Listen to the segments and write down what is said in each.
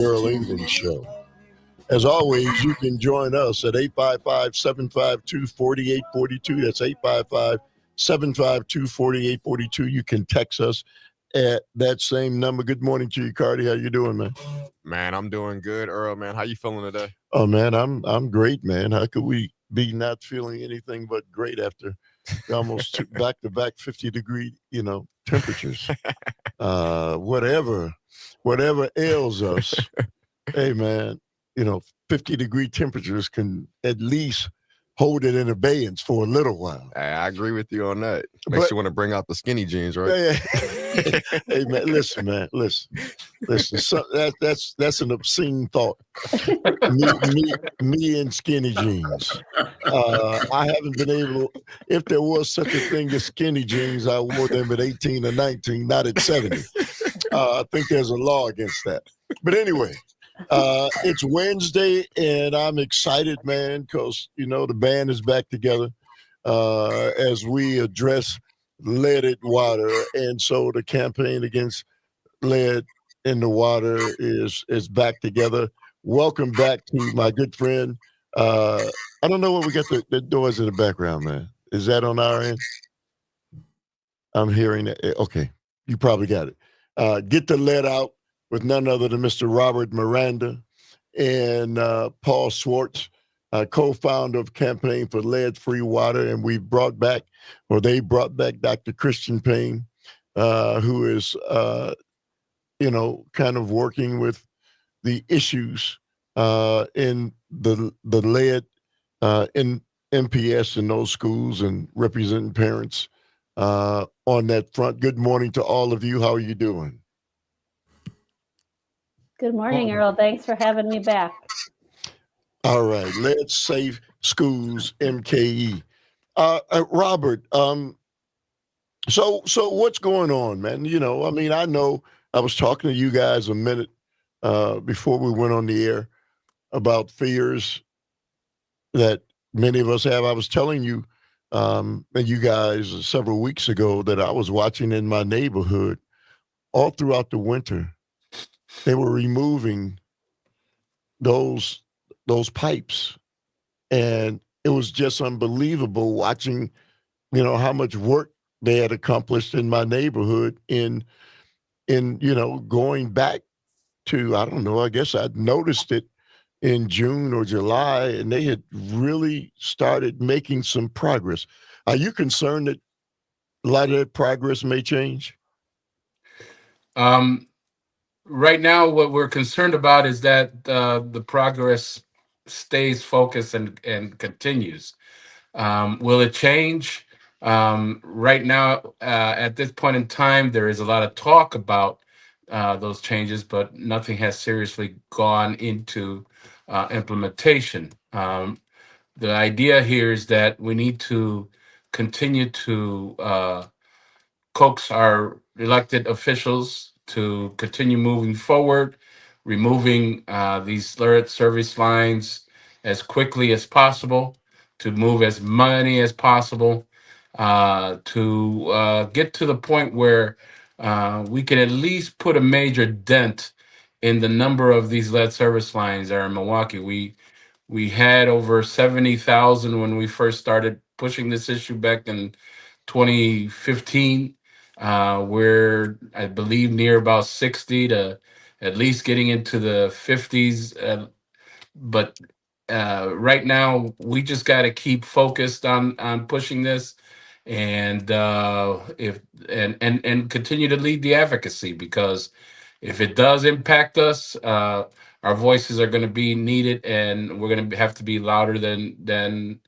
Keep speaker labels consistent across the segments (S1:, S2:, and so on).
S1: Earl Ingram Show. As always, you can join us at 855-752-4842. That's 855-752-4842. You can text us at that same number. Good morning to you, Carti. How you doing, man?
S2: Man, I'm doing good, Earl, man. How you feeling today?
S1: Oh, man, I'm great, man. How could we be not feeling anything but great after almost back-to-back 50-degree, temperatures? Whatever ails us, hey, man, 50-degree temperatures can at least hold it in abeyance for a little while.
S2: I agree with you on that. Makes you want to bring out the skinny jeans, right?
S1: Hey, man, listen. So that's an obscene thought. Me in skinny jeans. I haven't been able. If there was such a thing as skinny jeans, I wore them at 18 or 19, not at 70. I think there's a law against that. But anyway. It's Wednesday, and I'm excited, man, because, the band is back together as we address leaded water. And so the campaign against lead in the water is back together. Welcome back to my good friend. I don't know what we got the doors in the background, man. Is that on our end? I'm hearing it. Okay, you probably got it. Get the lead out with none other than Mr. Robert Miranda and Paul Swartz, co-founder of Campaign for Lead-Free Water. And they brought back Dr. Christian Payne, who is, kind of working with the issues in the lead in MPS in those schools and representing parents on that front. Good morning to all of you. How are you doing?
S3: Good morning, Earl. Thanks for having me back.
S1: All right. Let's Safe Schools, MKE. Robert, so what's going on, man? I know I was talking to you guys a minute before we went on the air about fears that many of us have. I was telling you and you guys several weeks ago that I was watching in my neighborhood all throughout the winter. They were removing those pipes, and it was just unbelievable watching, how much work they had accomplished in my neighborhood in going back to, I don't know, I guess I'd noticed it in June or July, and they had really started making some progress. Are you concerned that a lot of that progress may change?
S4: Right now, what we're concerned about is that the progress stays focused and continues. Will it change? Right now, at this point in time, there is a lot of talk about those changes, but nothing has seriously gone into implementation. The idea here is that we need to continue to coax our elected officials to continue moving forward, removing these slurred service lines as quickly as possible, to move as money as possible, to get to the point where we can at least put a major dent in the number of these lead service lines that are in Milwaukee. We had over 70,000 when we first started pushing this issue back in 2015. We're, I believe, near about 60 to at least getting into the 50s. But right now, we just got to keep focused on pushing this, and and continue to lead the advocacy, because if it does impact us, our voices are going to be needed, and we're going to have to be louder than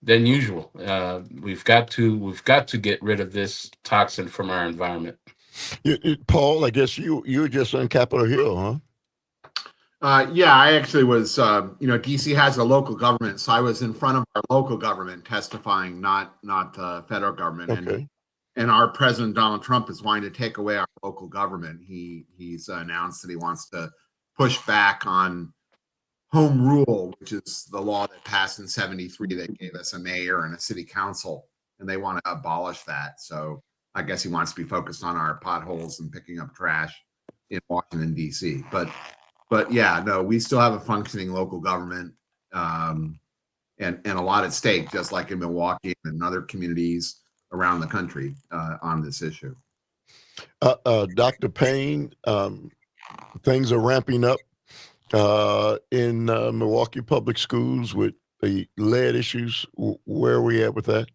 S4: usual. We've got to get rid of this toxin from our environment.
S1: Paul, I guess you're just on Capitol Hill, huh?
S5: Yeah, I actually was. DC has a local government, so I was in front of our local government testifying, not federal government.
S1: Okay.
S5: And our president Donald Trump is wanting to take away our local government. He's announced that he wants to push back on home rule, which is the law that passed in '73 that gave us a mayor and a city council, and they want to abolish that. So I guess he wants to be focused on our potholes and picking up trash in Washington, D.C. But but yeah, no, we still have a functioning local government, and a lot at stake, just like in Milwaukee and in other communities around the country on this issue.
S1: Dr. Payne, things are ramping up in Milwaukee Public Schools with the lead issues. Where are we at with that?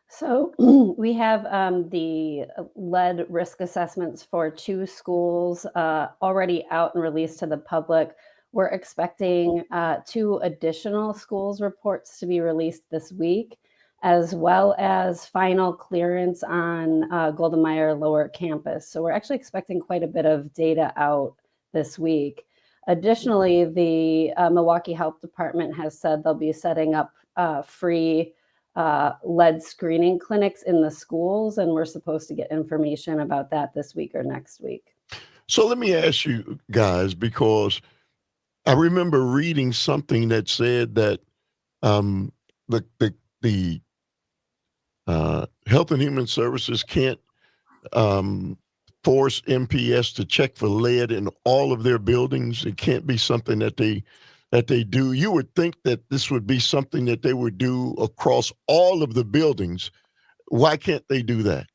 S3: So we have the lead risk assessments for 2 schools already out and released to the public. We're expecting 2 additional schools reports to be released this week, as well as final clearance on Golden Meyer Lower Campus. So we're actually expecting quite a bit of data out this week. Additionally, the Milwaukee Health Department has said they'll be setting up free lead screening clinics in the schools, and we're supposed to get information about that this week or next week.
S1: So let me ask you guys, because I remember reading something that said that the Health and Human Services can't force MPS to check for lead in all of their buildings. It can't be something that they do. You would think that this would be something that they would do across all of the buildings. Why can't they do that?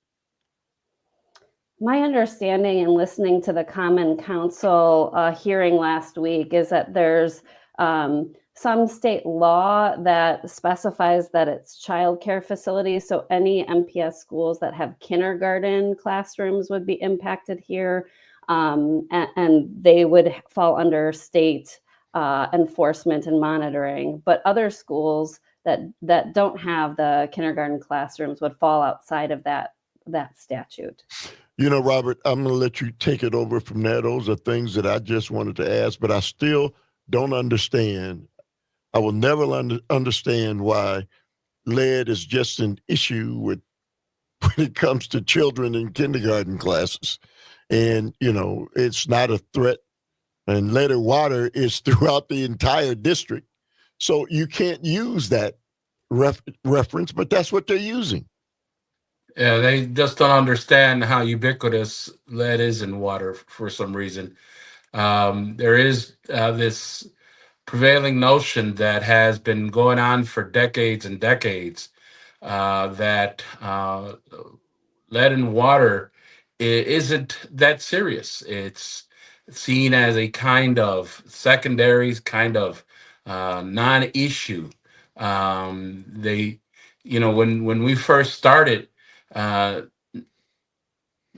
S3: My understanding in listening to the Common Council hearing last week is that there's some state law that specifies that it's childcare facilities. So any MPS schools that have kindergarten classrooms would be impacted here, and they would fall under state enforcement and monitoring. But other schools that don't have the kindergarten classrooms would fall outside of that statute.
S1: You know, Robert, I'm going to let you take it over from there. Those are things that I just wanted to ask, but I still don't understand. I will never understand why lead is just an issue when it comes to children in kindergarten classes. And, you know, it's not a threat. And lead and water is throughout the entire district. So you can't use that reference, but that's what they're using.
S4: Yeah, they just don't understand how ubiquitous lead is in water for some reason. There is this prevailing notion that has been going on for decades and decades that lead in water isn't that serious. It's seen as a kind of secondary, kind of non-issue. When we first started, no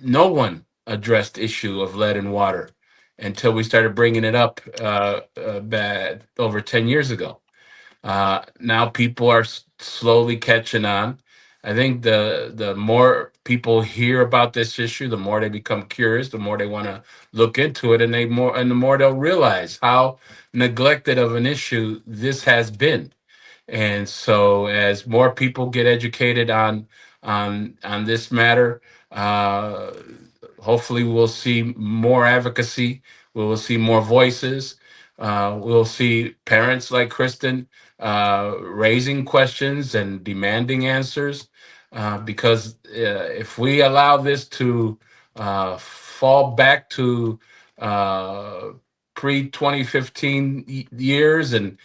S4: one addressed issue of lead in water until we started bringing it up over 10 years ago. Now people are slowly catching on. I think the more people hear about this issue, the more they become curious, the more they want to look into it, and the more they'll realize how neglected of an issue this has been. And so, as more people get educated on this matter, hopefully we'll see more advocacy. We will see more voices. We'll see parents like Kristen raising questions and demanding answers. Because if we allow this to fall back to pre-2015 years, and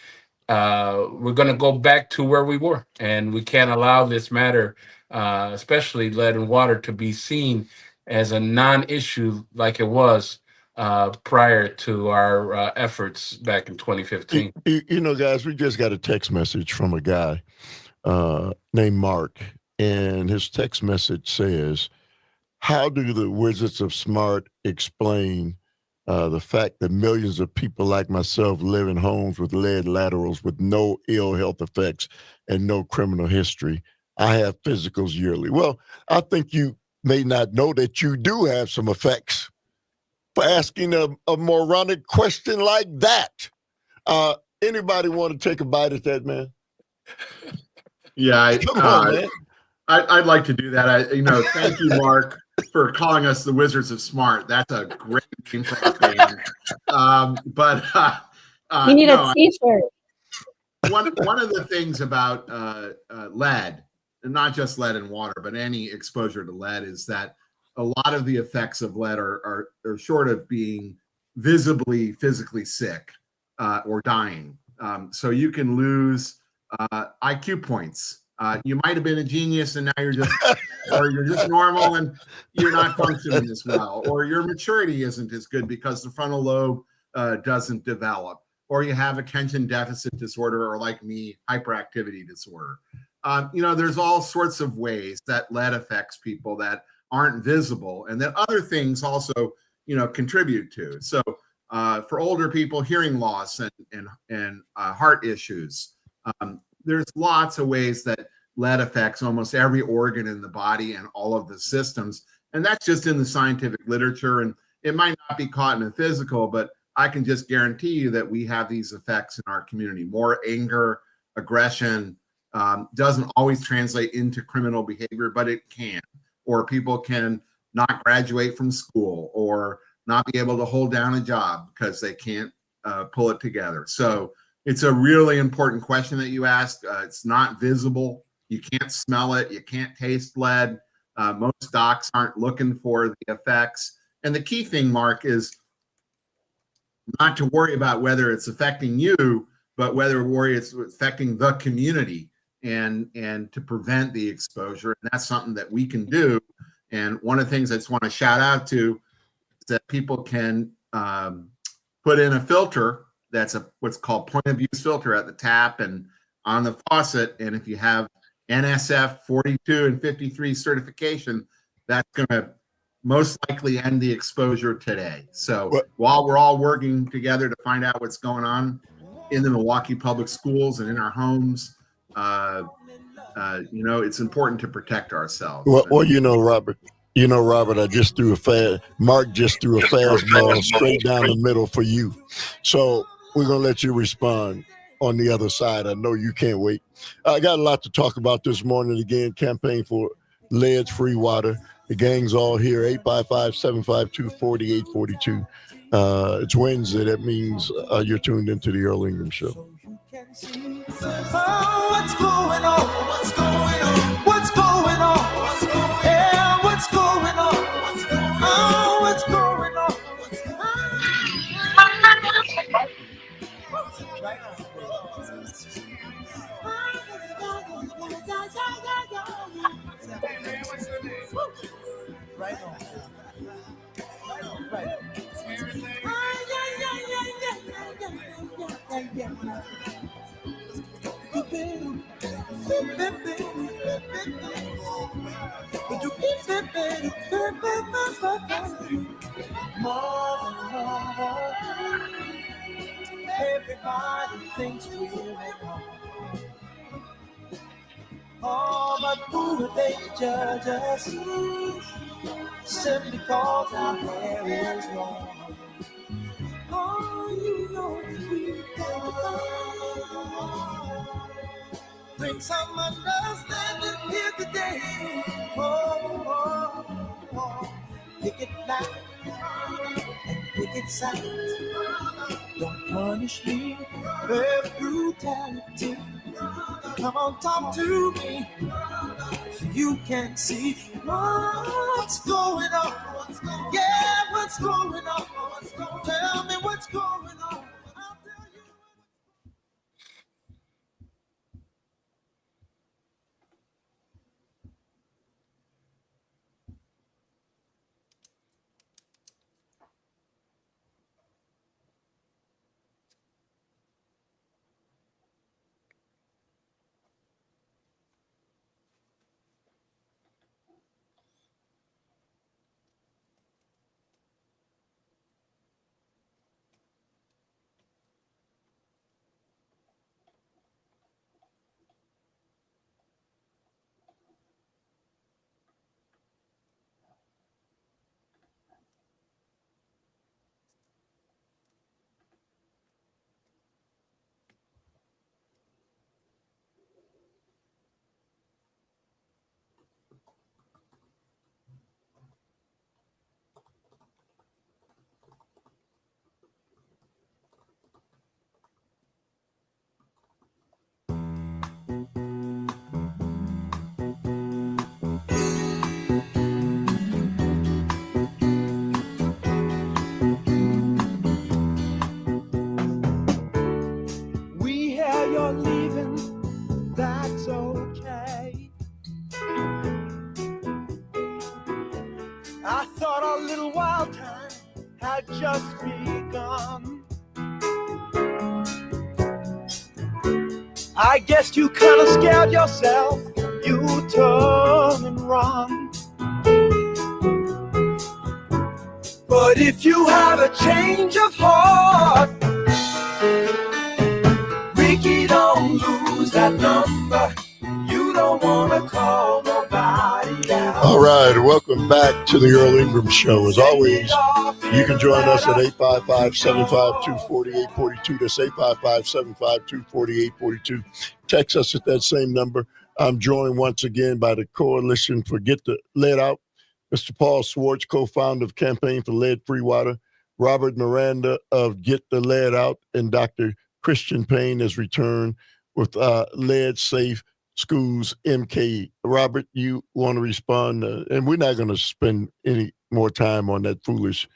S4: we're going to go back to where we were, and we can't allow this matter, especially lead and water, to be seen as a non-issue like it was prior to our efforts back in 2015.
S1: You know, guys, we just got a text message from a guy named Mark, and his text message says, how do the Wizards of Smart explain the fact that millions of people like myself live in homes with lead laterals with no ill health effects and no criminal history? I have physicals yearly. Well, I think you may not know that you do have some effects for asking a moronic question like that. Anybody want to take a bite at that, man?
S5: Yeah,
S1: Come on, man.
S5: I'd like to do that. Thank you, Mark, for calling us the Wizards of Smart. That's a great name for our band.
S3: You need a T-shirt.
S5: One of the things about lead, and not just lead in water, but any exposure to lead, is that a lot of the effects of lead are short of being visibly physically sick or dying. So you can lose IQ points. You might have been a genius and now you're just, or you're just normal and you're not functioning as well, or your maturity isn't as good because the frontal lobe doesn't develop, or you have attention deficit disorder, or like me, hyperactivity disorder. There's all sorts of ways that lead affects people that aren't visible and that other things also, contribute to. So for older people, hearing loss and heart issues, there's lots of ways that lead affects almost every organ in the body and all of the systems. And that's just in the scientific literature. And it might not be caught in a physical, but I can just guarantee you that we have these effects in our community. More anger, aggression, doesn't always translate into criminal behavior, but it can. Or people can not graduate from school or not be able to hold down a job because they can't pull it together. So it's a really important question that you asked. It's not visible. You can't smell it. You can't taste lead. Most docs aren't looking for the effects. And the key thing, Mark, is not to worry about whether it's affecting you, but whether it's affecting the community and to prevent the exposure. And that's something that we can do. And one of the things I just want to shout out to is that people can put in a filter that's what's called point of use filter at the tap and on the faucet. And if you have NSF 42 and 53 certification, that's going to most likely end the exposure today. So while we're all working together to find out what's going on in the Milwaukee public schools and in our homes, it's important to protect ourselves.
S1: Well, Robert, I just threw Mark just threw a fastball straight down the middle for you. So we're going to let you respond on the other side. I know you can't wait. I got a lot to talk about this morning. Again, campaign for lead-free water. The gang's all here, 855-752-4842. It's Wednesday. That means you're tuned into the Earl Ingram Show.
S6: What's going on? What's going on? What's going on? What's going on? Yeah, what's going on? What's going on? Oh, what's going on? What's going Right on. Right. Everybody thinks we're at home. Oh, but who are they to judge us? Simply because our hair is long. Oh, we've got to bring some understanding here today. Pick it loud and pick it sound. Don't punish me with brutality. Come on, talk to me so you can see what's going on. Yeah, what's going on? Tell me what's going on. I'll tell you. just begun. I guess you kind of scared yourself. You turn and run. But if you have a change of heart, Ricky, don't lose that number. You don't want to call nobody else.
S1: All right, welcome back to the Earl Ingram Show. As always, you can join us at 855-752-4842. That's 855-752-4842. Text us at that same number. I'm joined once again by the Coalition for Get the Lead Out, Mr. Paul Swartz, co-founder of Campaign for Lead-Free Water, Robert Miranda of Get the Lead Out, and Dr. Christian Payne has returned with Lead Safe Schools MK. Robert, you want to respond? And we're not going to spend any more time on that foolish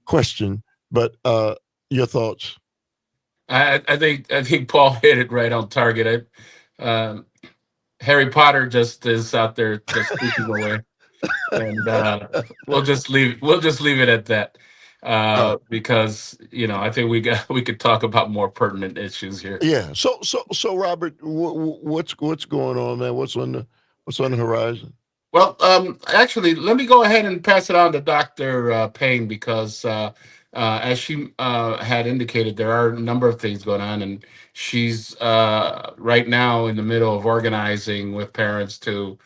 S1: question, but your thoughts?
S4: I think Paul hit it right on target. Harry Potter just is out there just speaking away, and we'll just leave it at that. Because I think we could talk about more pertinent issues here.
S1: Yeah. So Robert, what's going on, man? What's on the horizon?
S4: Well, actually, let me go ahead and pass it on to Dr. Payne, because as she had indicated, there are a number of things going on, and she's right now in the middle of organizing with parents to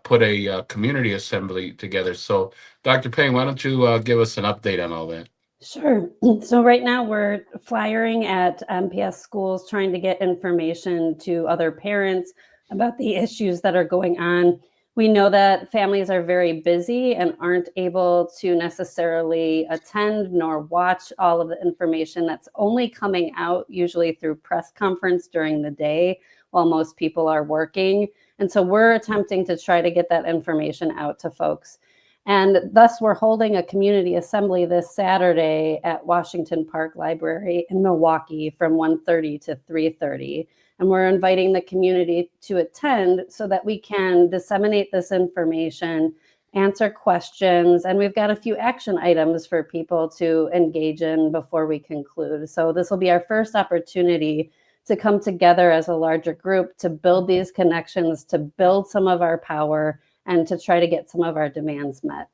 S4: put a community assembly together. So, Dr. Payne, why don't you give us an update on all that?
S3: Sure. So right now we're flyering at MPS schools, trying to get information to other parents about the issues that are going on. We know that families are very busy and aren't able to necessarily attend nor watch all of the information that's only coming out usually through press conference during the day while most people are working. And so we're attempting to try to get that information out to folks. And thus we're holding a community assembly this Saturday at Washington Park Library in Milwaukee from 1:30 to 3:30. And we're inviting the community to attend so that we can disseminate this information, answer questions, and we've got a few action items for people to engage in before we conclude. So this will be our first opportunity to come together as a larger group to build these connections, to build some of our power, and to try to get some of our demands met.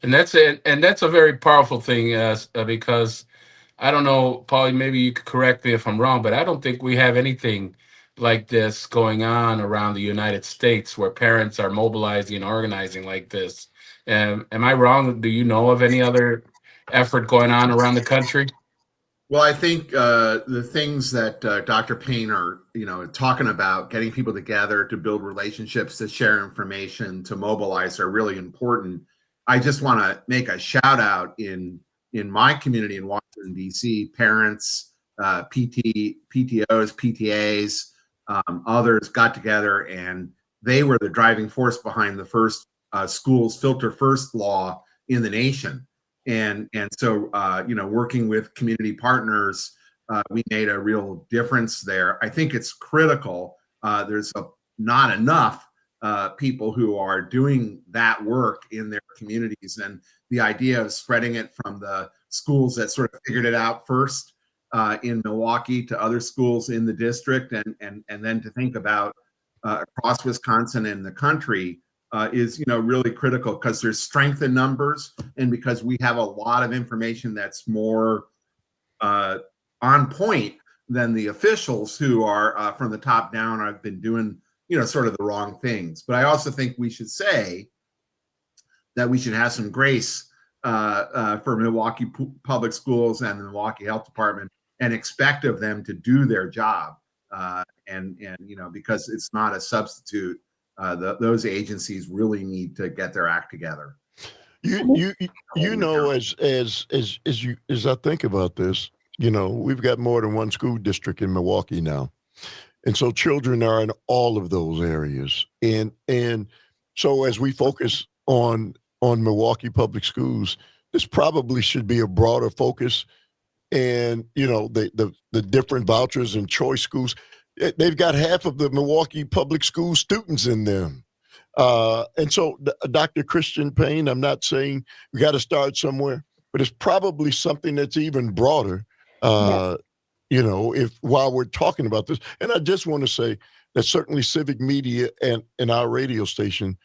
S4: And that's it. And that's a very powerful thing, because I don't know, Paulie, maybe you could correct me if I'm wrong, but I don't think we have anything like this going on around the United States where parents are mobilizing and organizing like this. Am I wrong? Do you know of any other effort going on around the country?
S5: Well, I think the things that Dr. Payne are, talking about, getting people together to build relationships, to share information, to mobilize, are really important. I just want to make a shout out in my community in Washington, D.C., parents, PTOs, PTAs, others got together, and they were the driving force behind the first schools filter first law in the nation. And so, working with community partners, we made a real difference there. I think it's critical. There's not enough people who are doing that work in their communities. And the idea of spreading it from the schools that sort of figured it out first in Milwaukee to other schools in the district, and then to think about across Wisconsin and the country, is really critical, because there's strength in numbers, and because we have a lot of information that's more on point than the officials who are from the top down have been doing sort of the wrong things. But I also think we should say that we should have some grace for Milwaukee Public Schools and the Milwaukee Health Department, and expect of them to do their job, and because it's not a substitute. Those agencies really need to get their act together.
S1: As I think about this, we've got more than one school district in Milwaukee now, and so children are in all of those areas, and so as we focus on Milwaukee Public Schools, this probably should be a broader focus, and the different vouchers and choice schools. They've got half of the Milwaukee public school students in them. And so, Dr. Christian Payne, I'm not saying we got to start somewhere, but it's probably something that's even broader.
S3: Yes.
S1: You know, if while we're talking about this, and I just want to say that certainly Civic Media and our radio station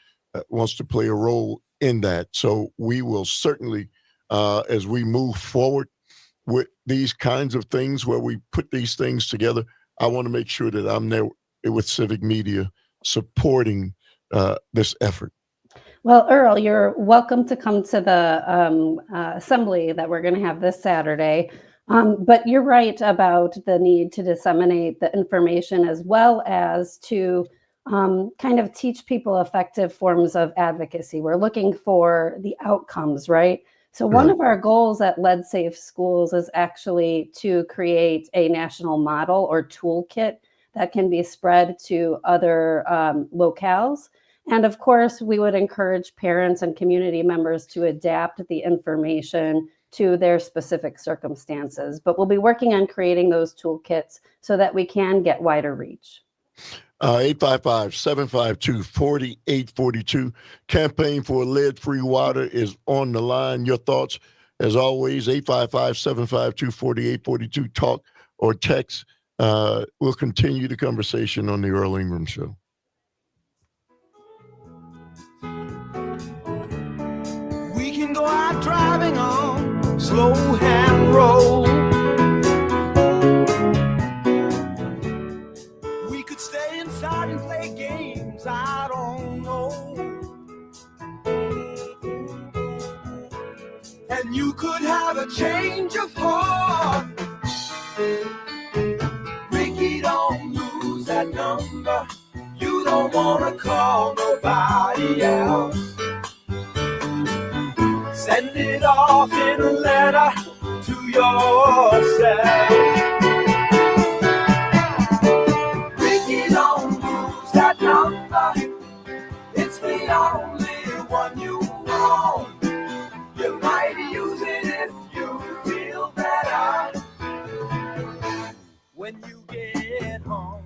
S1: wants to play a role in that. So we will certainly, as we move forward with these kinds of things where we put these things together, I want to make sure that I'm there with Civic Media supporting this effort.
S3: Well, Earl, you're welcome to come to the assembly that we're going to have this Saturday. But you're right about the need to disseminate the information as well as to kind of teach people effective forms of advocacy. We're looking for the outcomes, right? So one of our goals at Lead Safe Schools is actually to create a national model or toolkit that can be spread to other locales. And of course, we would encourage parents and community members to adapt the information to their specific circumstances. But we'll be working on creating those toolkits so that we can get wider reach.
S1: 855-752-4842. Campaign for lead-free water is on the line. Your thoughts, as always, 855-752-4842. Talk or text. We'll continue the conversation on the Earl Ingram Show.
S6: We can go out driving on slow hand road. We could stay inside and play games, I don't know. And you could have a change of heart. Ricky, don't lose that number. You don't want to call nobody else. Send it off in a letter to yourself. Ricky, don't lose that number. It's the only one you want. You might use it if you feel better when you get home.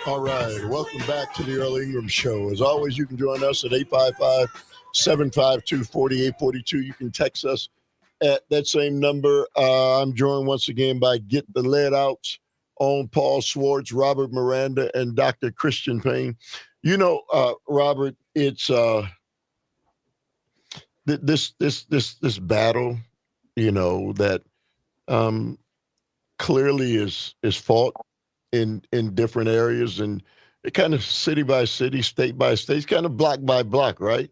S1: All right. Welcome back to the Earl Ingram Show. As always, you can join us at 855-752-4842. You can text us at that same number. I'm joined once again by Get the Lead Outs on Paul Swartz, Robert Miranda, and Dr. Christian Payne. You know, Robert, it's this battle, you know, that clearly is fought in different areas, and it kind of city by city, state by state, it's kind of block by block, right?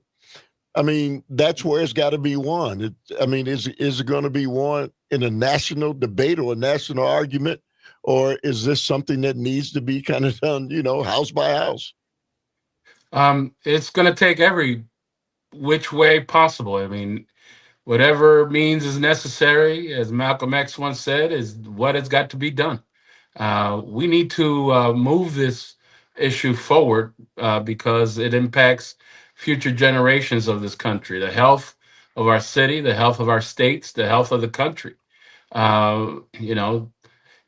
S1: I mean, that's where it's got to be won. Is it going to be won in a national debate or a national argument, or is this something that needs to be kind of done, you know, house by house?
S4: It's going to take every which way possible. I mean, whatever means is necessary, as Malcolm X once said, is what has got to be done. We need to move this issue forward because it impacts future generations of this country, the health of our city, the health of our states, the health of the country. You know,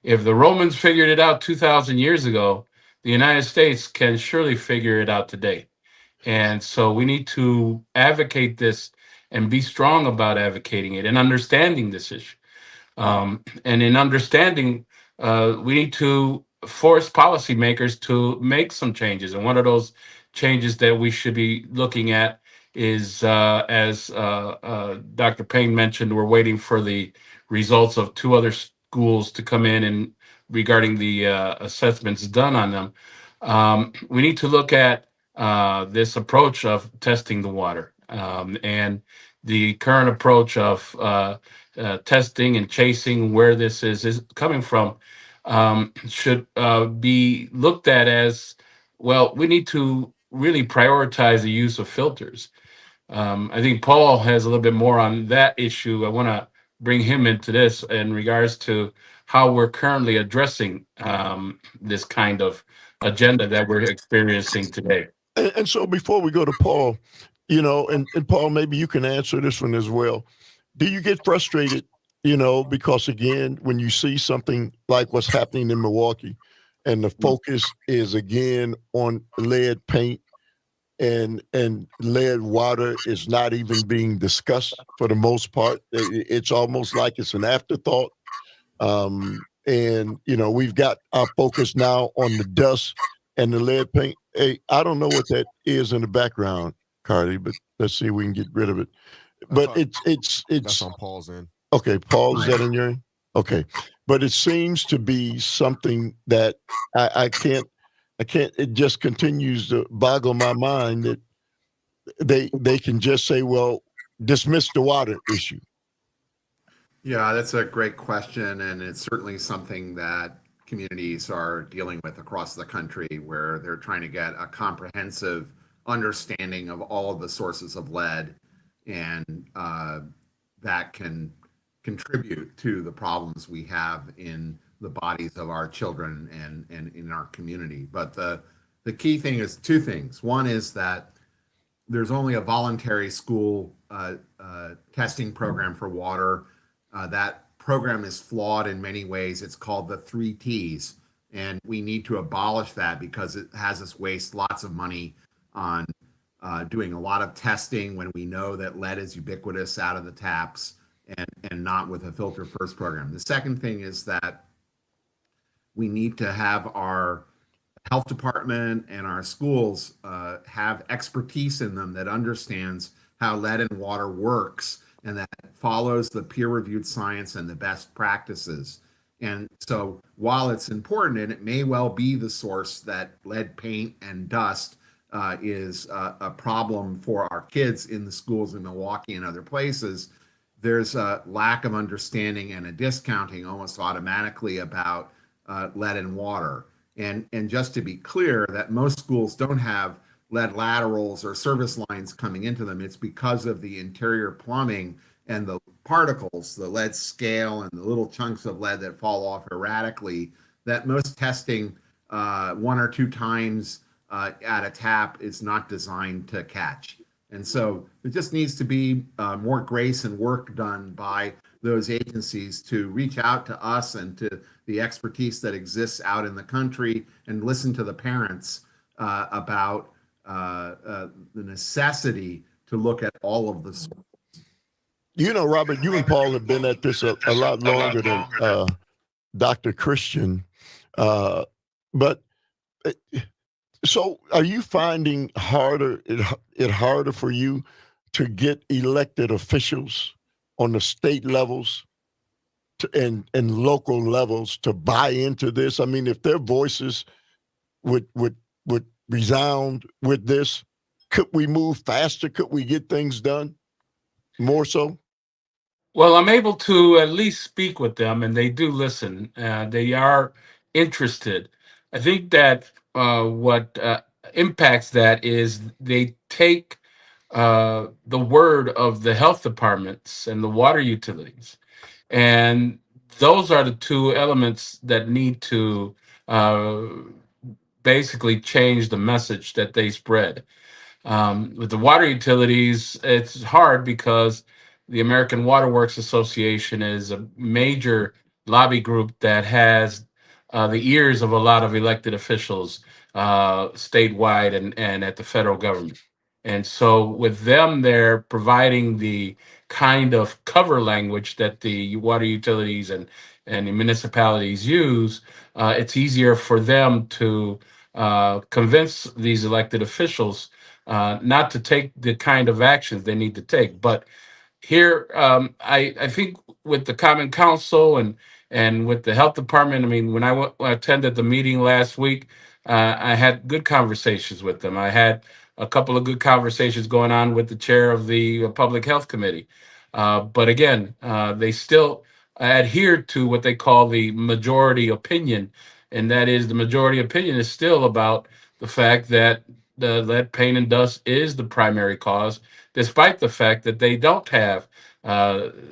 S4: if the Romans figured it out 2,000 years ago, the United States can surely figure it out today. And so we need to advocate this and be strong about advocating it and understanding this issue. And in understanding, we need to force policymakers to make some changes. And one of those changes that we should be looking at is, as Dr. Payne mentioned, we're waiting for the results of 2 other schools to come in and regarding the assessments done on them. We need to look at this approach of testing the water and the current approach of testing and chasing where this is coming from should be looked at as, well, we need to really prioritize the use of filters. I think Paul has a little bit more on that issue. I want to bring him into this in regards to how we're currently addressing this kind of agenda that we're experiencing today.
S1: And so before we go to Paul, you know, and Paul, maybe you can answer this one as well. Do you get frustrated, you know, because again, when you see something like what's happening in Milwaukee and the focus is again on lead paint and lead water is not even being discussed for the most part. It's almost like it's an afterthought. And, you know, we've got our focus now on the dust and the lead paint. Hey, I don't know what that is in the background, Carti, but let's see if we can get rid of it. But it's
S2: That's on Paul's end.
S1: Okay, Paul, is that in your end? Okay. But it seems to be something that I can't, it just continues to boggle my mind that they can just say, well, dismiss the water issue.
S5: Yeah, that's a great question. And it's certainly something that communities are dealing with across the country, where they're trying to get a comprehensive understanding of all of the sources of lead, and that can contribute to the problems we have in the bodies of our children and in our community. But the key thing is 2 things. One is that there's only a voluntary school testing program for water. That program is flawed in many ways. It's called the 3 T's, and we need to abolish that because it has us waste lots of money on doing a lot of testing when we know that lead is ubiquitous out of the taps, and not with a filter first program. The second thing is that we need to have our health department and our schools have expertise in them that understands how lead and water works and that follows the peer-reviewed science and the best practices. And so while it's important, and it may well be the source that lead paint and dust is a problem for our kids in the schools in Milwaukee and other places, there's a lack of understanding and a discounting almost automatically about lead and water. And just to be clear, that most schools don't have lead laterals or service lines coming into them. It's because of the interior plumbing and the particles, the lead scale and the little chunks of lead that fall off erratically, that most testing 1 or 2 times at a tap is not designed to catch. And so there just needs to be more grace and work done by those agencies to reach out to us and to the expertise that exists out in the country and listen to the parents about the necessity to look at all of this.
S1: You know, Robert, you and Paul have been at this a lot longer than Dr. Christian. But so are you finding it harder for you to get elected officials on the state levels and local levels to buy into this? I mean, if their voices would resound with this, could we move faster? Could we get things done more so?
S4: Well, I'm able to at least speak with them, and they do listen. They are interested. I think that what impacts that is they take the word of the health departments and the water utilities, and those are the two elements that need to basically change the message that they spread. With the water utilities, it's hard because the American Water Works Association is a major lobby group that has the ears of a lot of elected officials statewide and at the federal government. And so with them, they're providing the kind of cover language that the water utilities and the municipalities use. It's easier for them to convince these elected officials not to take the kind of actions they need to take. But here, I think with the Common Council and with the health department, I mean, when I attended the meeting last week, I had good conversations with them. I had a couple of good conversations going on with the chair of the Public Health Committee. But again, they still adhere to what they call the majority opinion. And that is the majority opinion is still about the fact that the lead, paint, and dust is the primary cause, despite the fact that they don't have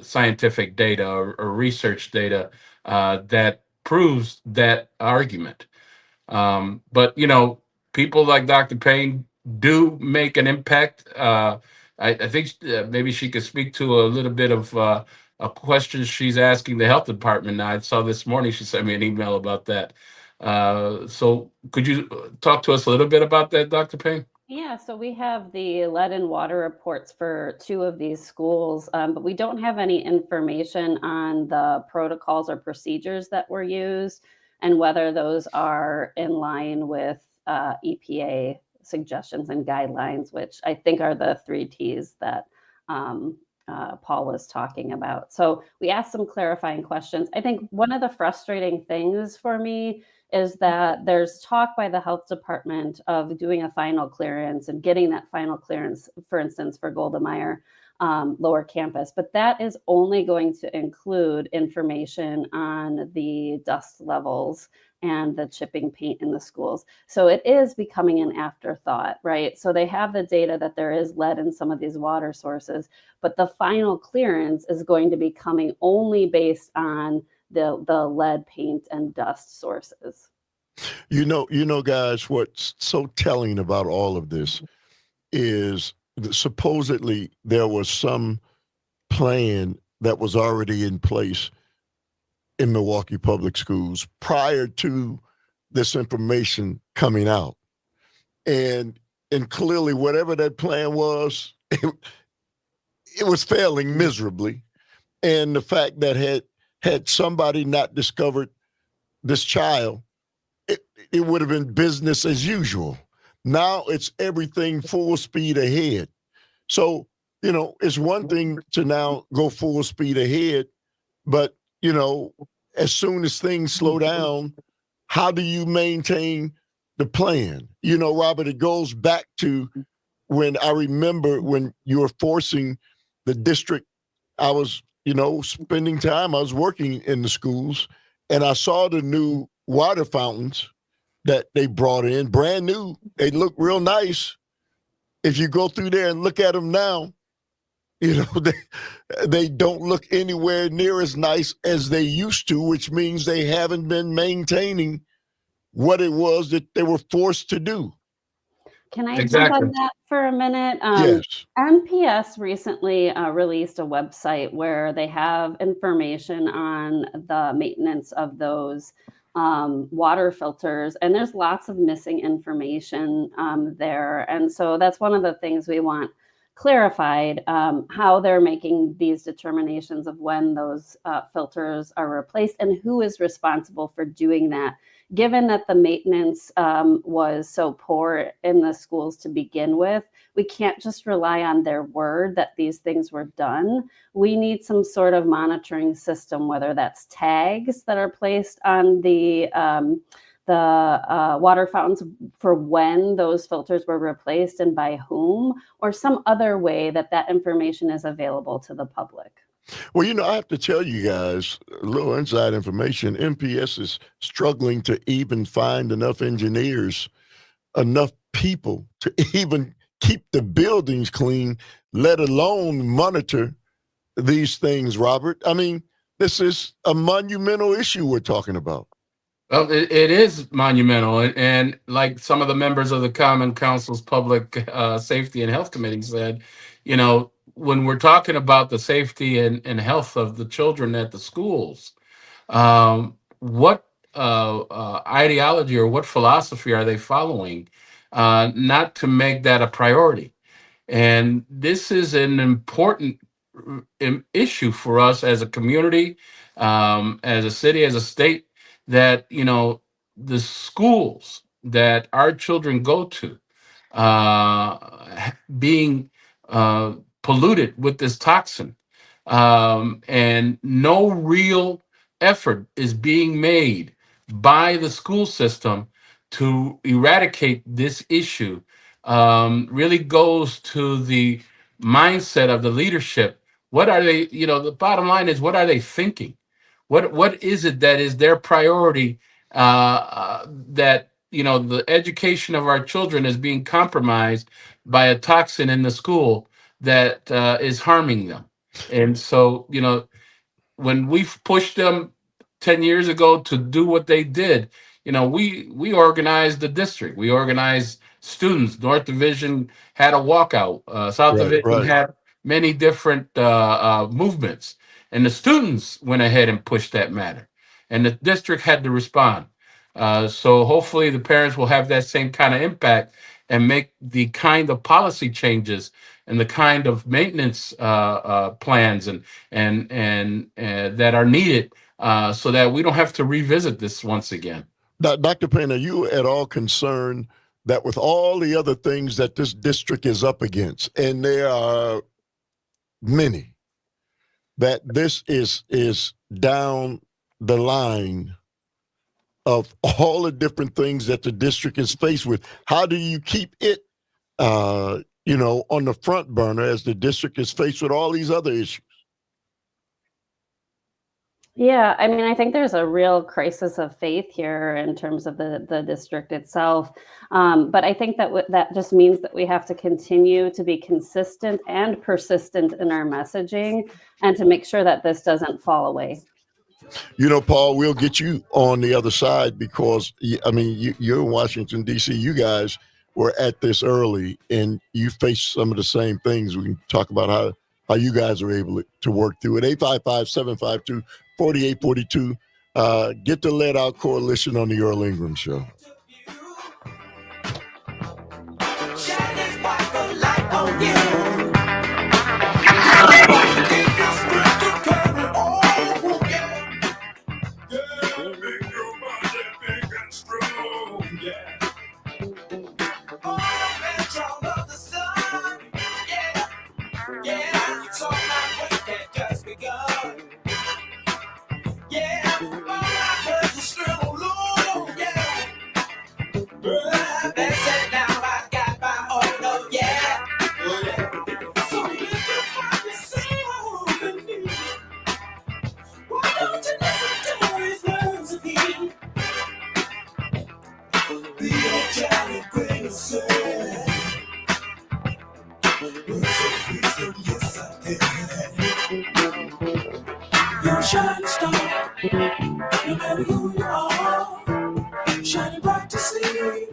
S4: scientific data or research data that proves that argument. But, you know, people like Dr. Payne do make an impact. I think maybe she could speak to a little bit of a question she's asking the health department. I saw this morning she sent me an email about that. So could you talk to us a little bit about that, Dr. Payne?
S3: Yeah, so we have the lead and water reports for 2 of these schools, but we don't have any information on the protocols or procedures that were used and whether those are in line with EPA suggestions and guidelines, which I think are the 3 T's that Paul was talking about. So we asked some clarifying questions. I think one of the frustrating things for me is that there's talk by the health department of doing a final clearance and getting that final clearance, for instance, for Golda Meir lower campus, but that is only going to include information on the dust levels and the chipping paint in the schools. So it is becoming an afterthought, right? So they have the data that there is lead in some of these water sources, but the final clearance is going to be coming only based on the lead, paint, and dust sources.
S1: You know, guys, what's so telling about all of this is that supposedly there was some plan that was already in place in Milwaukee Public Schools prior to this information coming out. And clearly whatever that plan was, it was failing miserably. And the fact that had somebody not discovered this child, it would have been business as usual. Now it's everything full speed ahead. So, you know, it's one thing to now go full speed ahead, but, you know, as soon as things slow down, how do you maintain the plan? You know, Robert, it goes back to when I remember when you were forcing the district. I was, you know, spending time, I was working in the schools, and I saw the new water fountains that they brought in, brand new. They look real nice. If you go through there and look at them now, you know, they don't look anywhere near as nice as they used to, which means they haven't been maintaining what it was that they were forced to do.
S3: Can I
S4: Exactly.
S3: jump on that for a minute?
S1: Yes.
S3: NPS recently released a website where they have information on the maintenance of those water filters, and there's lots of missing information there. And so that's one of the things we want clarified, how they're making these determinations of when those filters are replaced and who is responsible for doing that. Given that the maintenance was so poor in the schools to begin with, we can't just rely on their word that these things were done. We need some sort of monitoring system, whether that's tags that are placed on the water fountains for when those filters were replaced and by whom, or some other way that that information is available to the public.
S1: Well, I have to tell you guys a little inside information. MPS is struggling to even find enough engineers, enough people to even keep the buildings clean, let alone monitor these things, Robert. I mean, this is a monumental issue we're talking about.
S4: Well, it is monumental. And like some of the members of the Common Council's Public Safety and Health Committee said, when we're talking about the safety and health of the children at the schools, what ideology or what philosophy are they following not to make that a priority? And this is an important issue for us as a community, as a city, as a state, that, the schools that our children go to being polluted with this toxin, and no real effort is being made by the school system to eradicate this issue, really goes to the mindset of the leadership. What are they, the bottom line is, what are they thinking? What is it that is their priority, that, the education of our children is being compromised by a toxin in the school that is harming them? And so, when we pushed them 10 years ago to do what they did, we organized the district. We organized students. North Division had a walkout. South Division had many different movements. And the students went ahead and pushed that matter. And the district had to respond. So hopefully the parents will have that same kind of impact and make the kind of policy changes and the kind of maintenance plans and that are needed, so that we don't have to revisit this once again.
S1: Dr. Payne, are you at all concerned that with all the other things that this district is up against, and there are many, that this is down the line of all the different things that the district is faced with? How do you keep it, on the front burner as the district is faced with all these other issues?
S3: Yeah, I mean, I think there's a real crisis of faith here in terms of the district itself. But I think that just means that we have to continue to be consistent and persistent in our messaging and to make sure that this doesn't fall away.
S1: Paul, we'll get you on the other side because, you're in Washington, D.C. You guys were at this early and you faced some of the same things. We can talk about how you guys are able to work through it. 855-752-4842. Get the Let Out Coalition on the Earl Ingram Show.
S6: You're a shining star, no matter who you are, shining bright to see.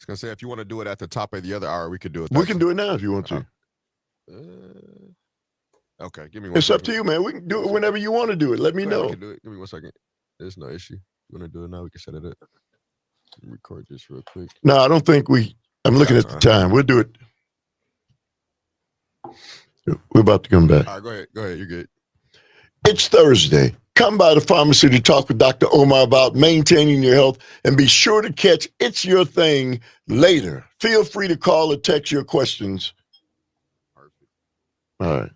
S2: gonna say, if you want to do it at the top of the other hour, we could do it.
S1: We can do it now if you want to.
S2: Okay, give me one.
S1: It's up to you, man. We can do it whenever you want to do it. Let me know.
S2: We can do it. Give me 1 second. There's no issue. You want to do it now? We can set it up. Record this real quick.
S1: No, I don't think we. I'm looking at the time. We'll do it. We're about to come back.
S2: All right, go ahead. Go ahead. You're good.
S1: It's Thursday. Come by the pharmacy to talk with Dr. Omar about maintaining your health, and be sure to catch It's Your Thing later. Feel free to call or text your questions.
S2: Perfect.
S1: All right.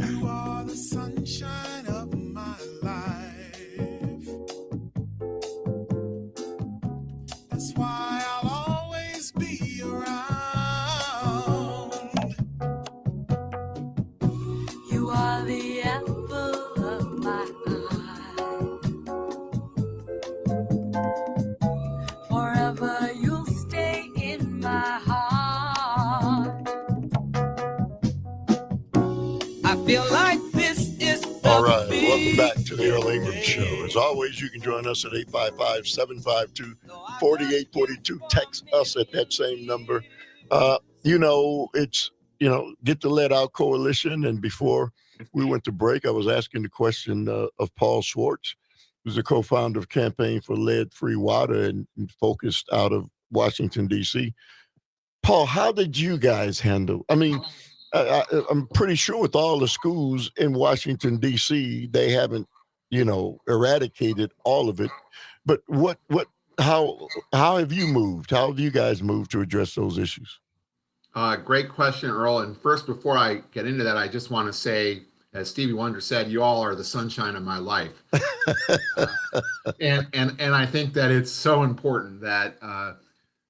S6: You are the sunshine of my life. That's why I'll always be around. You are the apple of my eye. Forever you'll stay in my heart. I feel like this is
S1: All right. Welcome back to the Earl Ingram Show. As always, you can join us at 855-752-4842. Text us at that same number. It's Get the Lead Out Coalition. And before we went to break, I was asking the question of Paul Schwartz, who's the co-founder of Campaign for Lead-Free Water and focused out of Washington, D.C. Paul, how did you guys handle? I mean, I'm pretty sure with all the schools in Washington, D.C., they haven't, eradicated all of it. But how have you moved? How have you guys moved to address those issues?
S5: Great question, Earl. And first, before I get into that, I just want to say, as Stevie Wonder said, you all are the sunshine of my life. And I think that it's so important that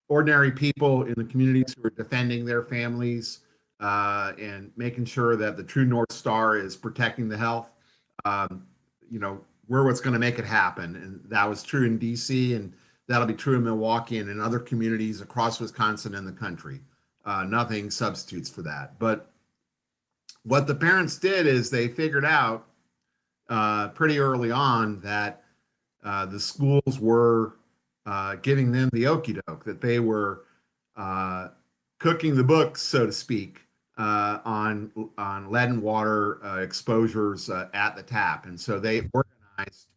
S5: ordinary people in the communities who are defending their families and making sure that the true North Star is protecting the health, we're what's going to make it happen. And that was true in DC, and that'll be true in Milwaukee and in other communities across Wisconsin and the country. Nothing substitutes for that. But what the parents did is they figured out pretty early on that the schools were giving them the okie doke, that they were cooking the books, so to speak, on lead and water exposures at the tap. And so they organized,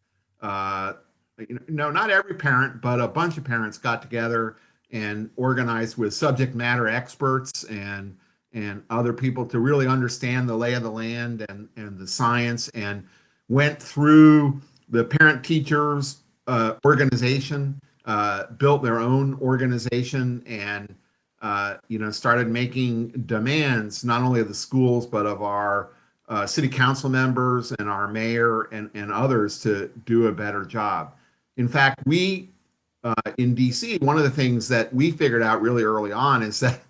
S5: not every parent, but a bunch of parents got together and organized with subject matter experts and other people to really understand the lay of the land and the science, and went through the parent teachers organization, built their own organization, and started making demands not only of the schools but of our city council members and our mayor and others to do a better job. In fact, we in DC, one of the things that we figured out really early on is that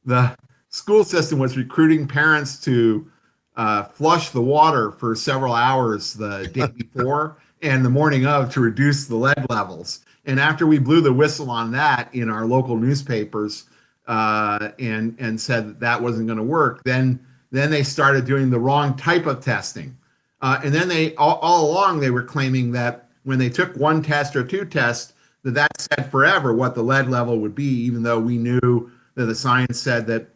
S5: the school system was recruiting parents to flush the water for several hours the day before and the morning of to reduce the lead levels. And after we blew the whistle on that in our local newspapers and said that wasn't going to work, then they started doing the wrong type of testing. And then they all along they were claiming that when they took one test or two tests, that said forever what the lead level would be, even though we knew that the science said that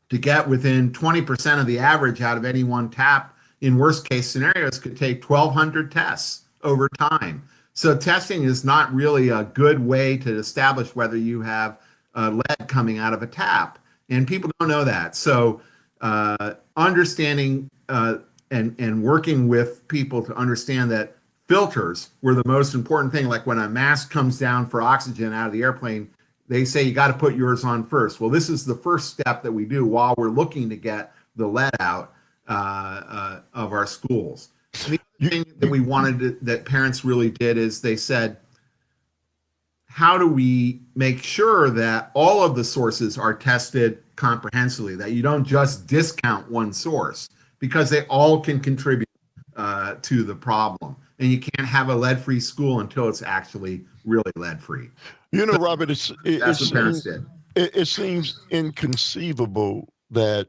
S5: to get within 20% of the average out of any one tap in worst case scenarios could take 1,200 tests over time. So testing is not really a good way to establish whether you have lead coming out of a tap. And people don't know that. So understanding and working with people to understand that filters were the most important thing. Like when a mask comes down for oxygen out of the airplane, they say you got to put yours on first. Well, this is the first step that we do while we're looking to get the lead out of our schools. And the other thing that we wanted that parents really did is they said, how do we make sure that all of the sources are tested comprehensively, that you don't just discount one source, because they all can contribute to the problem. And you can't have a lead-free school until it's actually really lead-free.
S1: You know, Robert,
S5: That's what parents did.
S1: It seems inconceivable that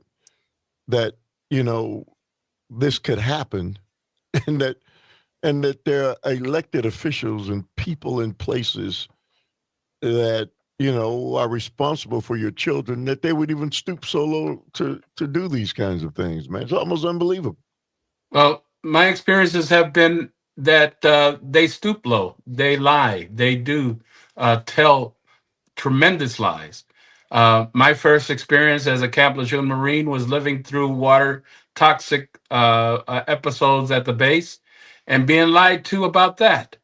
S1: this could happen, and that there are elected officials and people in places that are responsible for your children, that they would even stoop so low to do these kinds of things, man. It's almost unbelievable.
S4: Well, my experiences have been that they stoop low, they lie, they do tell tremendous lies. My first experience as a Camp Lejeune Marine was living through water toxic episodes at the base and being lied to about that.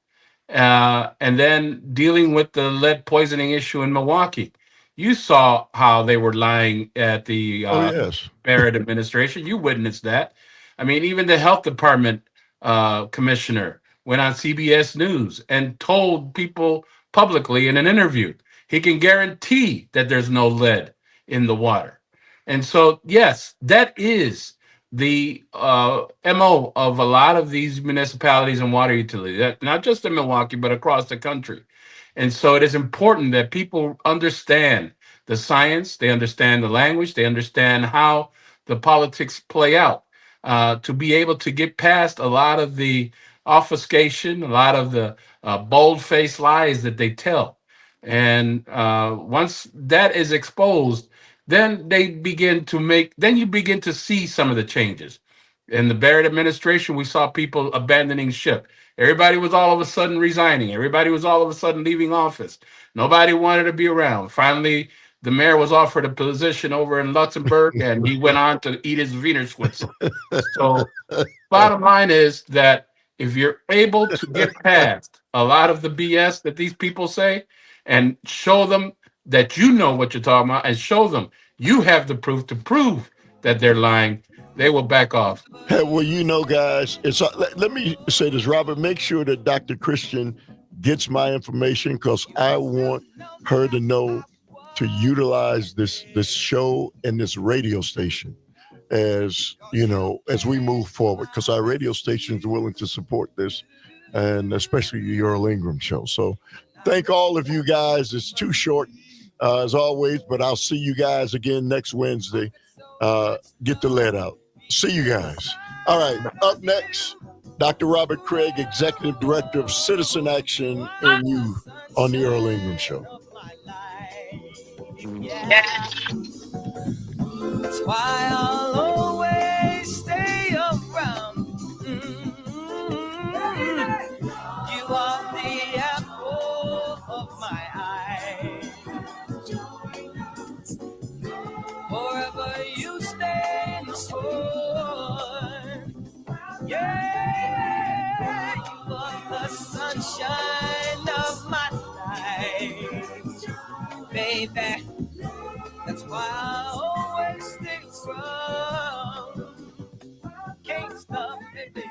S4: And then dealing with the lead poisoning issue in Milwaukee. You saw how they were lying at the
S1: Oh, yes.
S4: Barrett administration. You witnessed that. I mean, even the health department commissioner went on CBS News and told people publicly in an interview he can guarantee that there's no lead in the water. And so, yes, that is the MO of a lot of these municipalities and water utilities, not just in Milwaukee, but across the country. And so it is important that people understand the science, they understand the language, they understand how the politics play out to be able to get past a lot of the obfuscation, a lot of the bold-faced lies that they tell. And once that is exposed, then you begin to see some of the changes. In the Barrett administration, we saw people abandoning ship. Everybody was all of a sudden resigning. Everybody was all of a sudden leaving office. Nobody wanted to be around. Finally, the mayor was offered a position over in Luxembourg, and he went on to eat his Wiener Schnitzel. So, bottom line is that if you're able to get past a lot of the BS that these people say and show them that you know what you're talking about and show them you have the proof to prove that they're lying, they will back off.
S1: Hey, well, guys, let me say this, Robert. Make sure that Dr. Christian gets my information, because I want her to know to utilize this show and this radio station as we move forward, because our radio station is willing to support this, and especially the Earl Ingram Show. So thank all of you guys. It's too short as always, but I'll see you guys again next Wednesday. Get the lead out. See you guys. All right. Up next, Dr. Robert Craig, Executive Director of Citizen Action in You on the Earl Ingram Show.
S6: That's why I'll always stay around. You are the apple of my eye. Forever you stay in the sun. Yeah, you are the sunshine of my life, baby. That's why I always stay around. Can't stop, baby.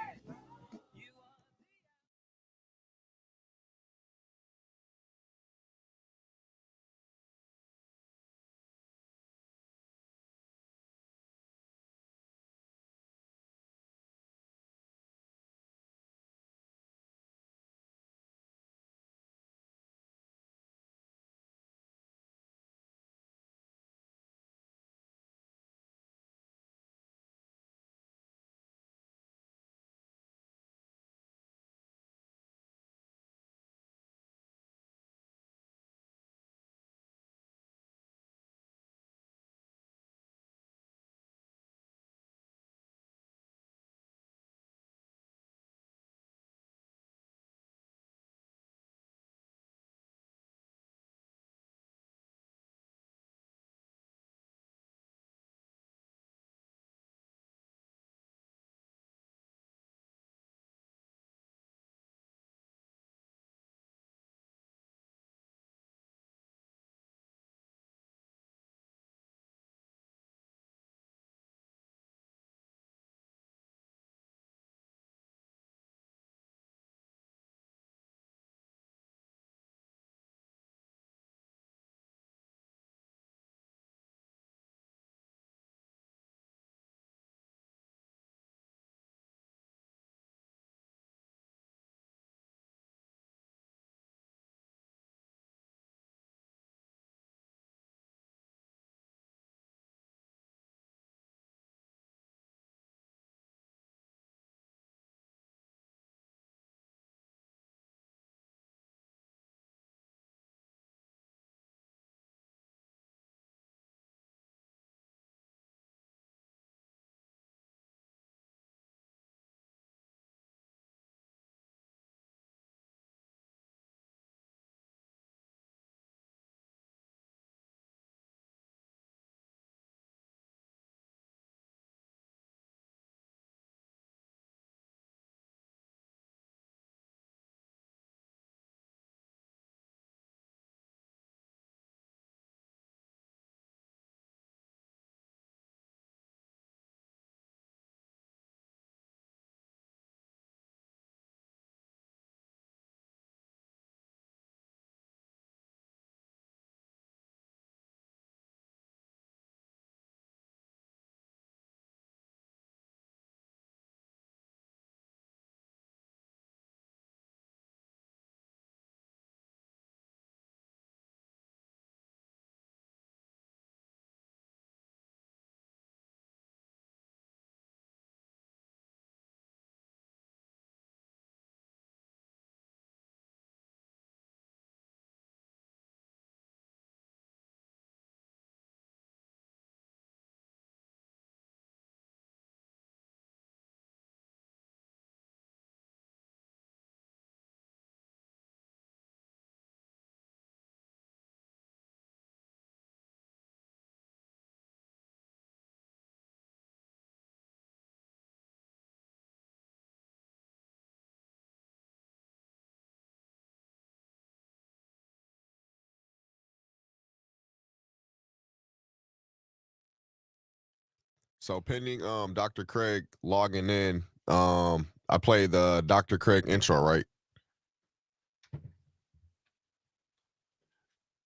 S2: So pending Dr. Craig logging in, I play the Dr. Craig intro, right?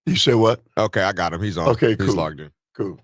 S1: You say what?
S2: Okay, I got him. He's on.
S1: Okay,
S2: He's
S1: cool.
S2: logged in.
S1: Cool.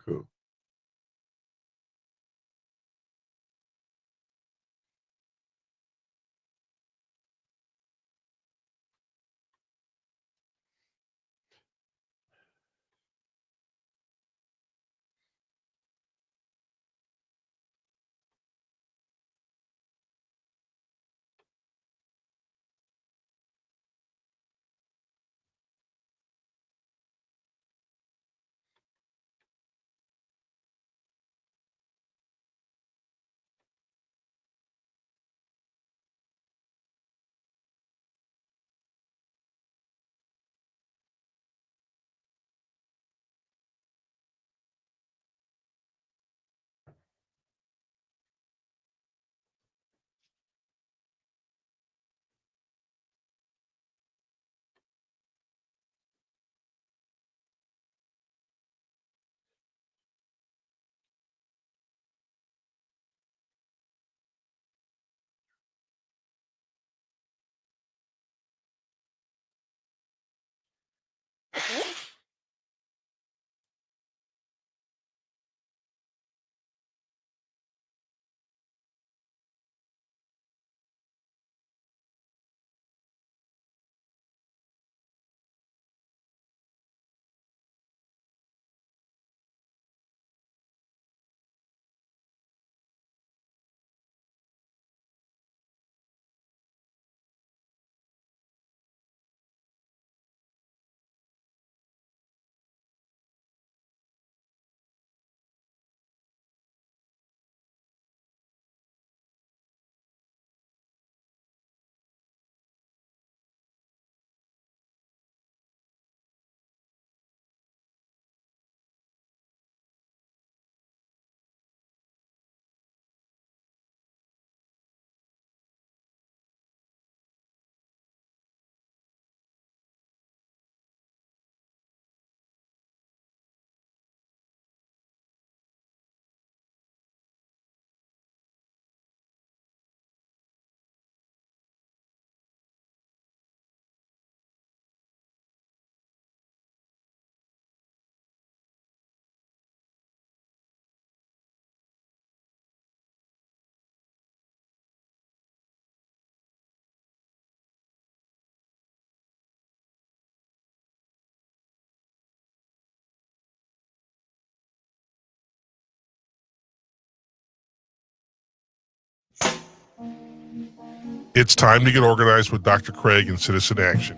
S7: It's time to get organized with Dr. Craig and Citizen Action.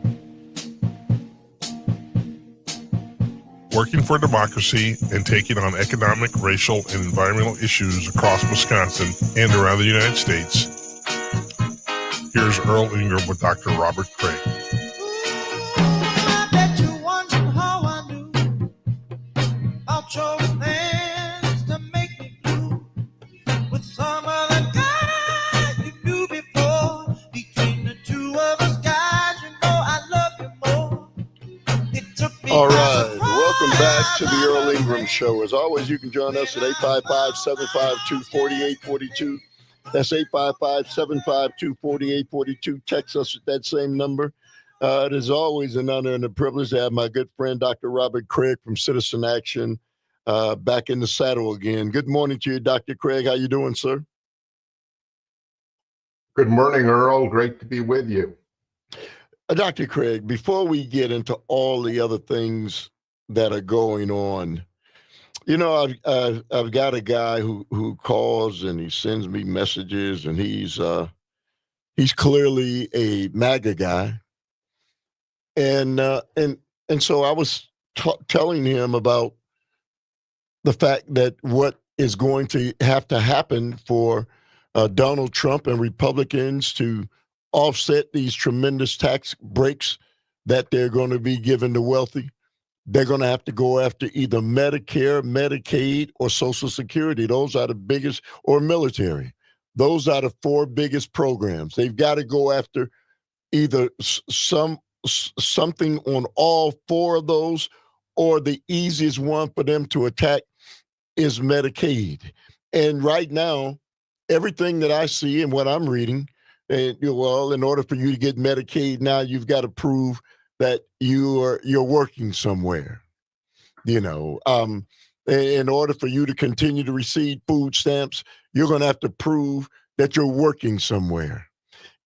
S7: Working for democracy and taking on economic, racial, and environmental issues across Wisconsin and around the United States. Here's Earl Ingram with Dr. Robert Craig.
S6: I bet you wondering how I knew about your plans to make me blue with some other guy you knew before. Between the two of us guys, you know I love you more. It took me
S1: All
S6: by
S1: right.
S6: surprise.
S1: Welcome back to the Earl Ingram Show. As always, you can join us at 855-752-4842. That's 855-752-4842. Text us at that same number. It is always an honor and a privilege to have my good friend, Dr. Robert Craig from Citizen Action, back in the saddle again. Good morning to you, Dr. Craig. How you doing, sir?
S8: Good morning, Earl. Great to be with you.
S1: Dr. Craig, before we get into all the other things that are going on, you know, I've got a guy who calls and he sends me messages, and he's clearly a MAGA guy, and so I was telling him about the fact that what is going to have to happen for Donald Trump and Republicans to offset these tremendous tax breaks that they're going to be giving the wealthy. They're going to have to go after either Medicare, Medicaid, or Social Security. Those are the biggest, or military. Those are the four biggest programs. They've got to go after either something on all four of those, or the easiest one for them to attack is Medicaid. And right now, everything that I see and what I'm reading, well, in order for you to get Medicaid now, you've got to prove that you're working somewhere. In order for you to continue to receive food stamps, you're going to have to prove that you're working somewhere.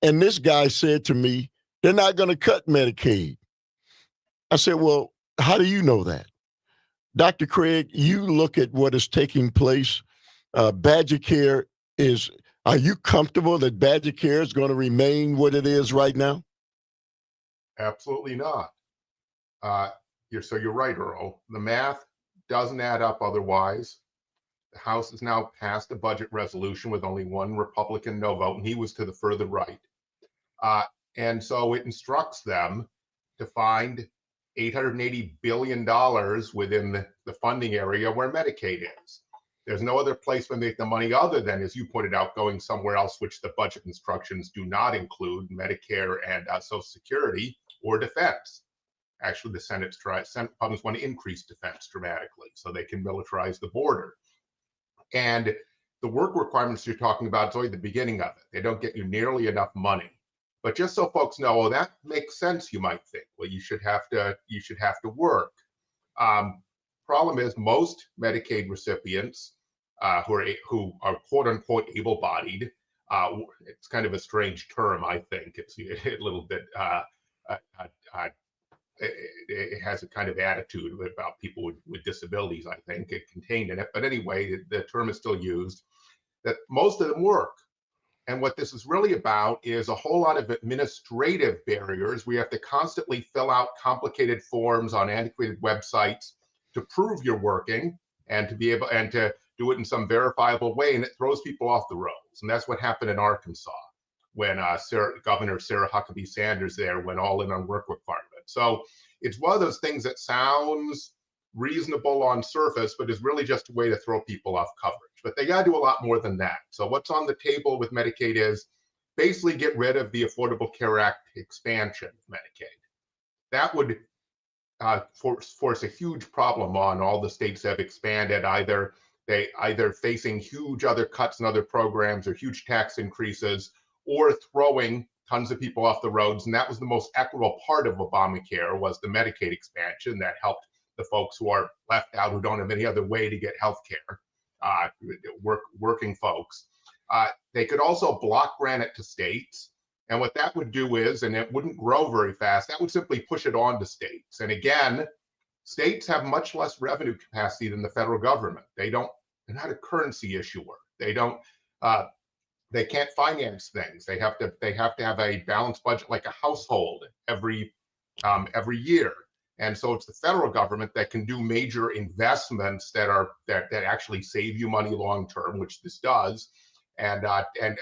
S1: And this guy said to me, they're not going to cut Medicaid. I said, well, how do you know that? Dr. Craig, you look at what is taking place. Badger Care are you comfortable that Badger Care is going to remain what it is right now?
S8: Absolutely not. You're right, Earl. The math doesn't add up otherwise. The House has now passed a budget resolution with only one Republican no vote, and he was to the further right. And so it instructs them to find $880 billion within the funding area where Medicaid is. There's no other place to make the money other than, as you pointed out, going somewhere else, which the budget instructions do not include Medicare and Social Security or defense. Actually, the Senate Republicans want to increase defense dramatically so they can militarize the border. And the work requirements you're talking about is only the beginning of it. They don't get you nearly enough money. But just so folks know, oh, that makes sense, you might think. Well, you should have to work. Problem is, most Medicaid recipients who are quote unquote able-bodied, it's kind of a strange term, I think. It's a little bit it has a kind of attitude about people with disabilities, I think, contained in it. But anyway, the term is still used, that most of them work. And what this is really about is a whole lot of administrative barriers. We have to constantly fill out complicated forms on antiquated websites to prove you're working and to be able and to do it in some verifiable way. And it throws people off the rails. And that's what happened in Arkansas when Governor Sarah Huckabee Sanders there went all in on work requirements. So it's one of those things that sounds reasonable on surface, but is really just a way to throw people off coverage. But they got to do a lot more than that. So what's on the table with Medicaid is basically get rid of the Affordable Care Act expansion of Medicaid. That would force a huge problem on all the states that have expanded, either facing huge other cuts in other programs or huge tax increases, or throwing tons of people off the roads. And that was the most equitable part of Obamacare, was the Medicaid expansion that helped the folks who are left out, who don't have any other way to get health care, working folks. They could also block grant it to states. And what that would do is, and it wouldn't grow very fast, that would simply push it on to states. And again, states have much less revenue capacity than the federal government. They're not a currency issuer. They can't finance things. They have to have a balanced budget like a household every year. And so it's the federal government that can do major investments that actually save you money long term, which this does, and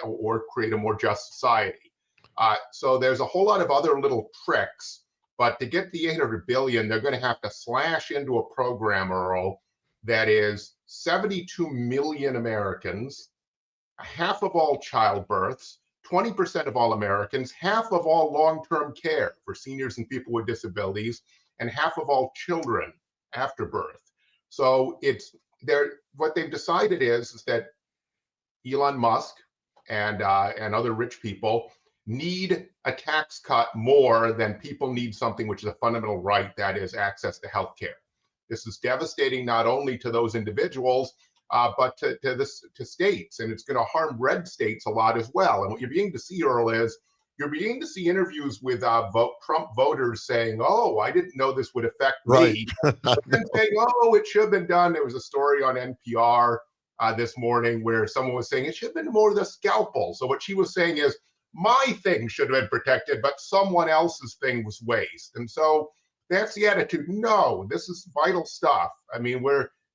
S8: or create a more just society. So there's a whole lot of other little tricks, but to get the $800 billion, they're going to have to slash into a program, Earl, that is 72 million Americans, half of all childbirths, 20% of all Americans, half of all long-term care for seniors and people with disabilities, and half of all children after birth. So what they've decided is that Elon Musk and other rich people need a tax cut more than people need something which is a fundamental right, that is access to health care. This is devastating not only to those individuals, but to states, and it's going to harm red states a lot as well. And what you're beginning to see, Earl, is you're beginning to see interviews with Trump voters saying, "Oh, I didn't know this would affect me," but then saying, "Oh, it should have been done." There was a story on NPR this morning where someone was saying it should have been more of the scalpel. So what she was saying is, my thing should have been protected, but someone else's thing was waste. And so that's the attitude. No, this is vital stuff. I mean,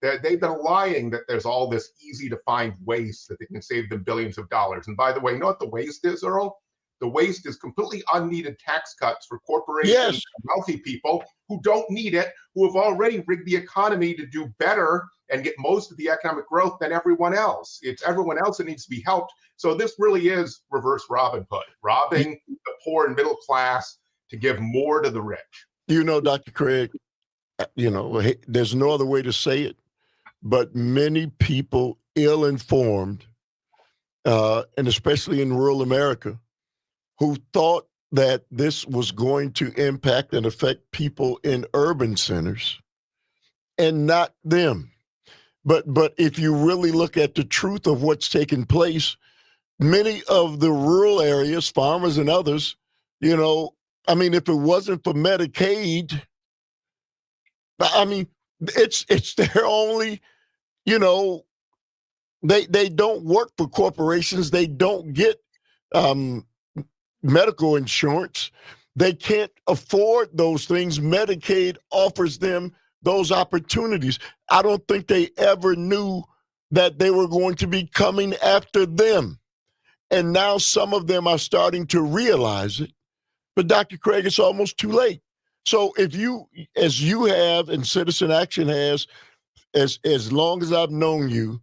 S8: they've been lying that there's all this easy to find waste that they can save them billions of dollars. And by the way, you know what the waste is, Earl? The waste is completely unneeded tax cuts for corporations and wealthy people who don't need it, who have already rigged the economy to do better and get most of the economic growth than everyone else. It's everyone else that needs to be helped. So this really is reverse Robin Hood, robbing the poor and middle class to give more to the rich.
S1: Dr. Craig, there's no other way to say it, but many people ill-informed, and especially in rural America, who thought that this was going to impact and affect people in urban centers and not them. But if you really look at the truth of what's taking place, many of the rural areas, farmers and others, you know, I mean, if it wasn't for Medicaid, I mean, it's their only, you know, they don't work for corporations. They don't get medical insurance. They can't afford those things. Medicaid offers them those opportunities. I don't think they ever knew that they were going to be coming after them. And now some of them are starting to realize it. But Dr. Craig, it's almost too late. So if you, as you have and Citizen Action has, as long as I've known you,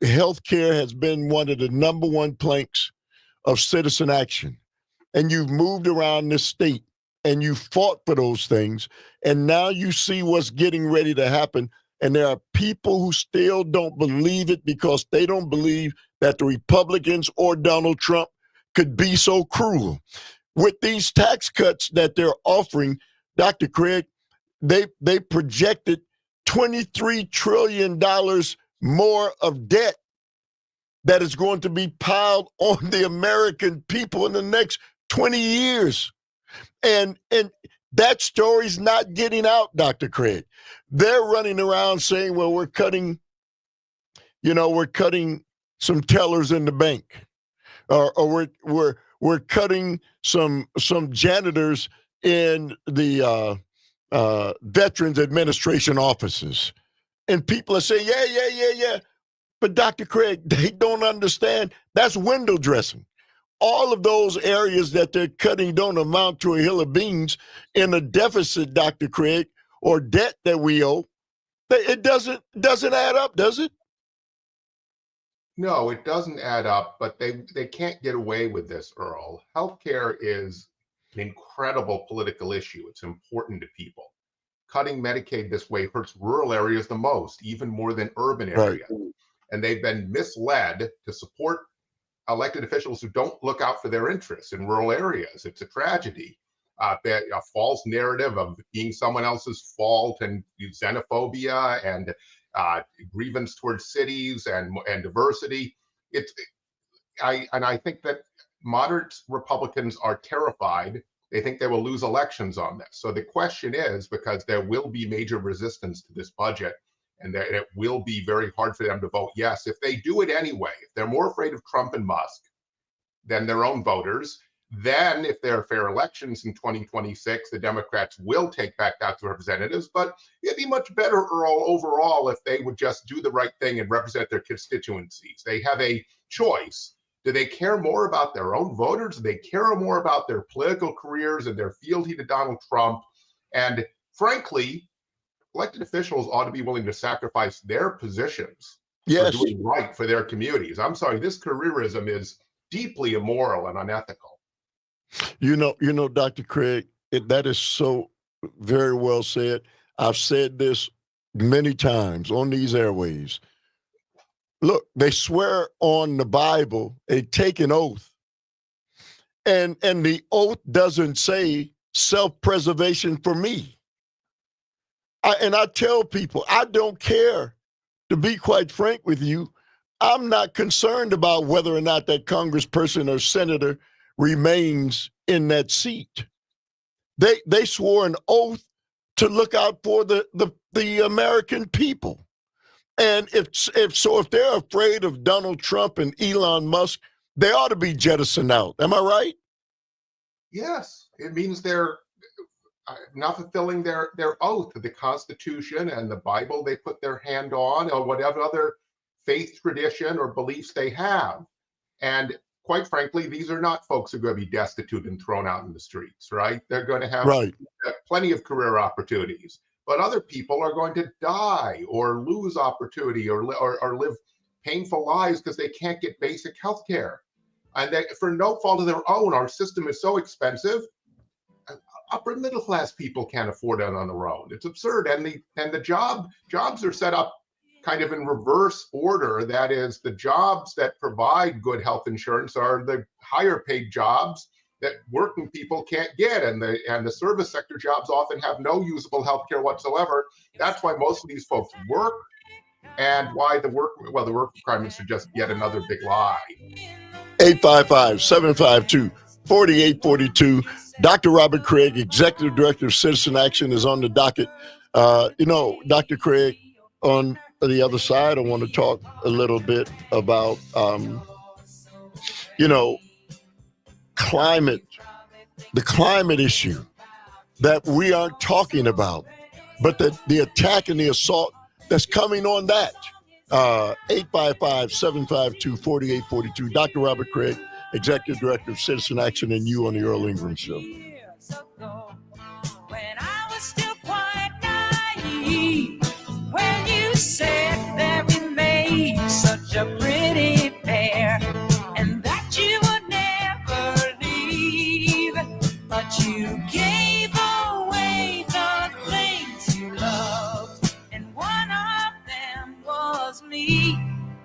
S1: healthcare has been one of the number one planks of Citizen Action. And you've moved around this state and you fought for those things. And now you see what's getting ready to happen. And there are people who still don't believe it because they don't believe that the Republicans or Donald Trump could be so cruel. With these tax cuts that they're offering, Dr. Craig, they projected $23 trillion more of debt that is going to be piled on the American people in the next 20 years. And that story's not getting out, Dr. Craig. They're running around saying, well, we're cutting some tellers in the bank, or we're cutting some janitors in the Veterans Administration offices. And people are saying, yeah. But Dr. Craig, they don't understand. That's window dressing. All of those areas that they're cutting don't amount to a hill of beans in a deficit, Dr. Craig, or debt that we owe. It doesn't add up, does it?
S8: No, it doesn't add up, but they can't get away with this, Earl. Healthcare is an incredible political issue. It's important to people. Cutting Medicaid this way hurts rural areas the most, even more than urban areas. Right. And they've been misled to support elected officials who don't look out for their interests in rural areas. It's a tragedy. A false narrative of being someone else's fault and xenophobia and grievance towards cities and diversity. I think that moderate Republicans are terrified. They think they will lose elections on this. So the question is, because there will be major resistance to this budget, and that it will be very hard for them to vote yes. If they do it anyway, if they're more afraid of Trump and Musk than their own voters, then if there are fair elections in 2026, the Democrats will take back House of Representatives. But it'd be much better, Earl, overall, if they would just do the right thing and represent their constituencies. They have a choice. Do they care more about their own voters? Do they care more about their political careers and their fealty to Donald Trump? And frankly, elected officials ought to be willing to sacrifice their positions for doing right for their communities. I'm sorry, this careerism is deeply immoral and unethical.
S1: You know, Dr. Craig, that is so very well said. I've said this many times on these airwaves. Look, they swear on the Bible, they take an oath. And the oath doesn't say self-preservation for me. I tell people, I don't care. To be quite frank with you, I'm not concerned about whether or not that congressperson or senator remains in that seat. They swore an oath to look out for the American people. And if they're afraid of Donald Trump and Elon Musk, they ought to be jettisoned out. Am I right?
S8: Yes, it means they're not fulfilling their oath to the Constitution and the Bible they put their hand on, or whatever other faith tradition or beliefs they have. And quite frankly, these are not folks who are going to be destitute and thrown out in the streets, right? They're going to have plenty of career opportunities. But other people are going to die or lose opportunity or live painful lives because they can't get basic health care. And they, for no fault of their own, our system is so expensive. Upper middle class people can't afford it on their own. It's absurd. And the jobs are set up kind of in reverse order. That is, the jobs that provide good health insurance are the higher paid jobs that working people can't get, and the service sector jobs often have no usable health care whatsoever. That's why most of these folks work, and why the work requirements are just yet another big lie.
S1: 855-752-4842. Dr. Robert Craig, Executive Director of Citizen Action, is on the docket. Dr. Craig, on the other side, I want to talk a little bit about, climate, the climate issue that we aren't talking about, but the attack and the assault that's coming on that. 855-752-4842. Dr. Robert Craig, Executive Director of Citizen Action, and you on the Earl Ingram Show.
S6: When I was still quite naive, when you said that we made such a pretty pair, and that you would never leave, but you gave away the things you loved, and one of them was me.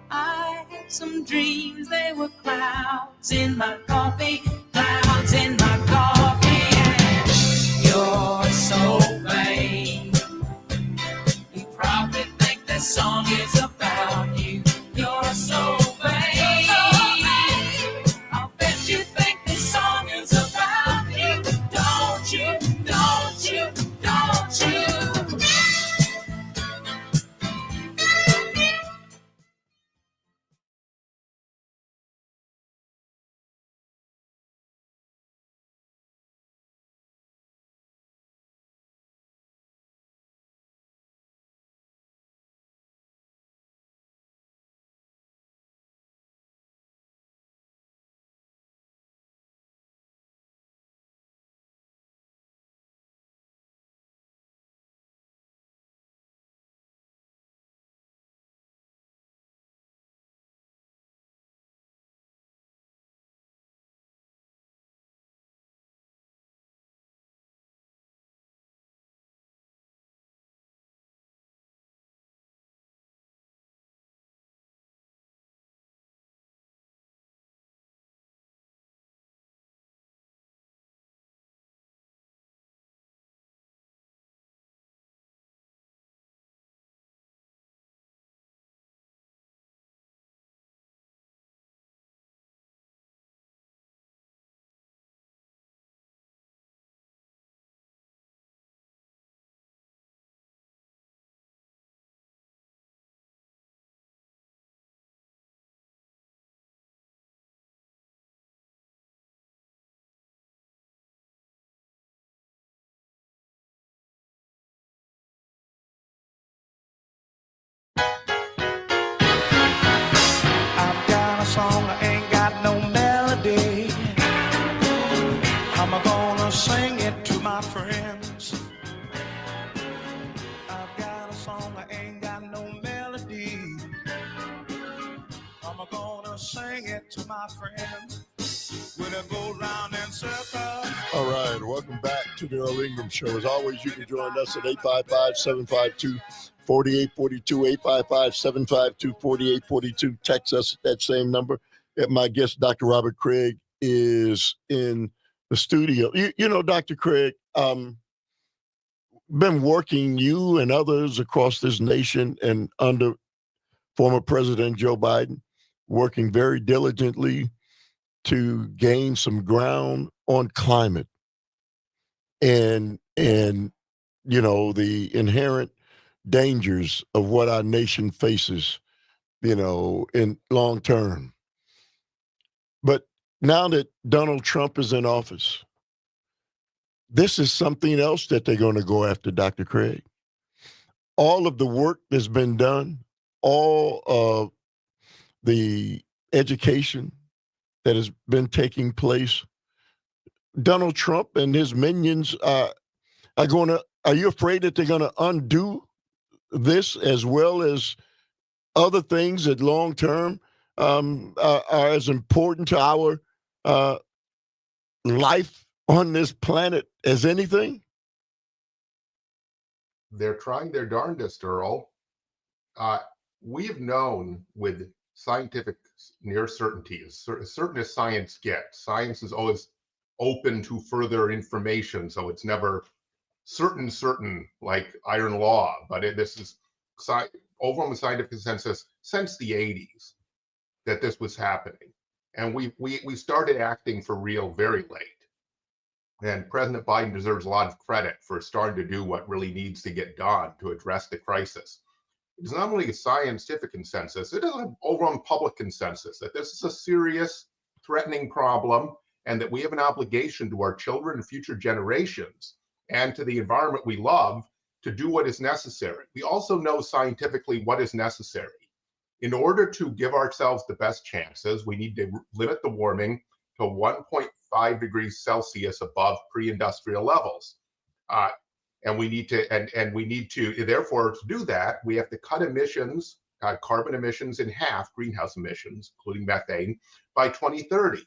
S6: I had some dreams, they were clouds in my coffee, clouds in my coffee, and you're so vain. You probably think this song is about you. You're so vain. I'll bet you think this song is about you. Don't you, don't you, don't you? I've got a song, I ain't got no melody. I'm gonna sing it to my friends. I've got a song, I ain't got no melody. I'm gonna sing it to my friends. When I go round in circles.
S1: All right, welcome back to the Earl Ingram Show. As always, you can join us at 855-752-4842, 855-752-4842. Text us at that same number. My guest, Dr. Robert Craig, is in the studio. Dr. Craig, been working, you and others across this nation and under former President Joe Biden, working very diligently to gain some ground on climate and the inherent dangers of what our nation faces, in long term. But now that Donald Trump is in office, this is something else that they're going to go after, Dr. Craig. All of the work that's been done, all of the education that has been taking place, Donald Trump and his minions are you afraid that they're going to undo this as well as other things that long term are as important to our life on this planet as anything?
S8: They're trying their darndest, Earl. we've known with scientific near certainty, as certain as science gets, science is always open to further information. So it's never certain like iron law, but this is overall scientific consensus since the 80s that this was happening. And we started acting for real very late. And President Biden deserves a lot of credit for starting to do what really needs to get done to address the crisis. It's not only a scientific consensus, it is an overall public consensus that this is a serious, threatening problem and that we have an obligation to our children and future generations and to the environment we love to do what is necessary. We also know scientifically what is necessary. In order to give ourselves the best chances, we need to limit the warming to 1.5 degrees Celsius above pre-industrial levels. And we need to, therefore, to do that, we have to cut emissions, carbon emissions in half, greenhouse emissions, including methane, by 2030.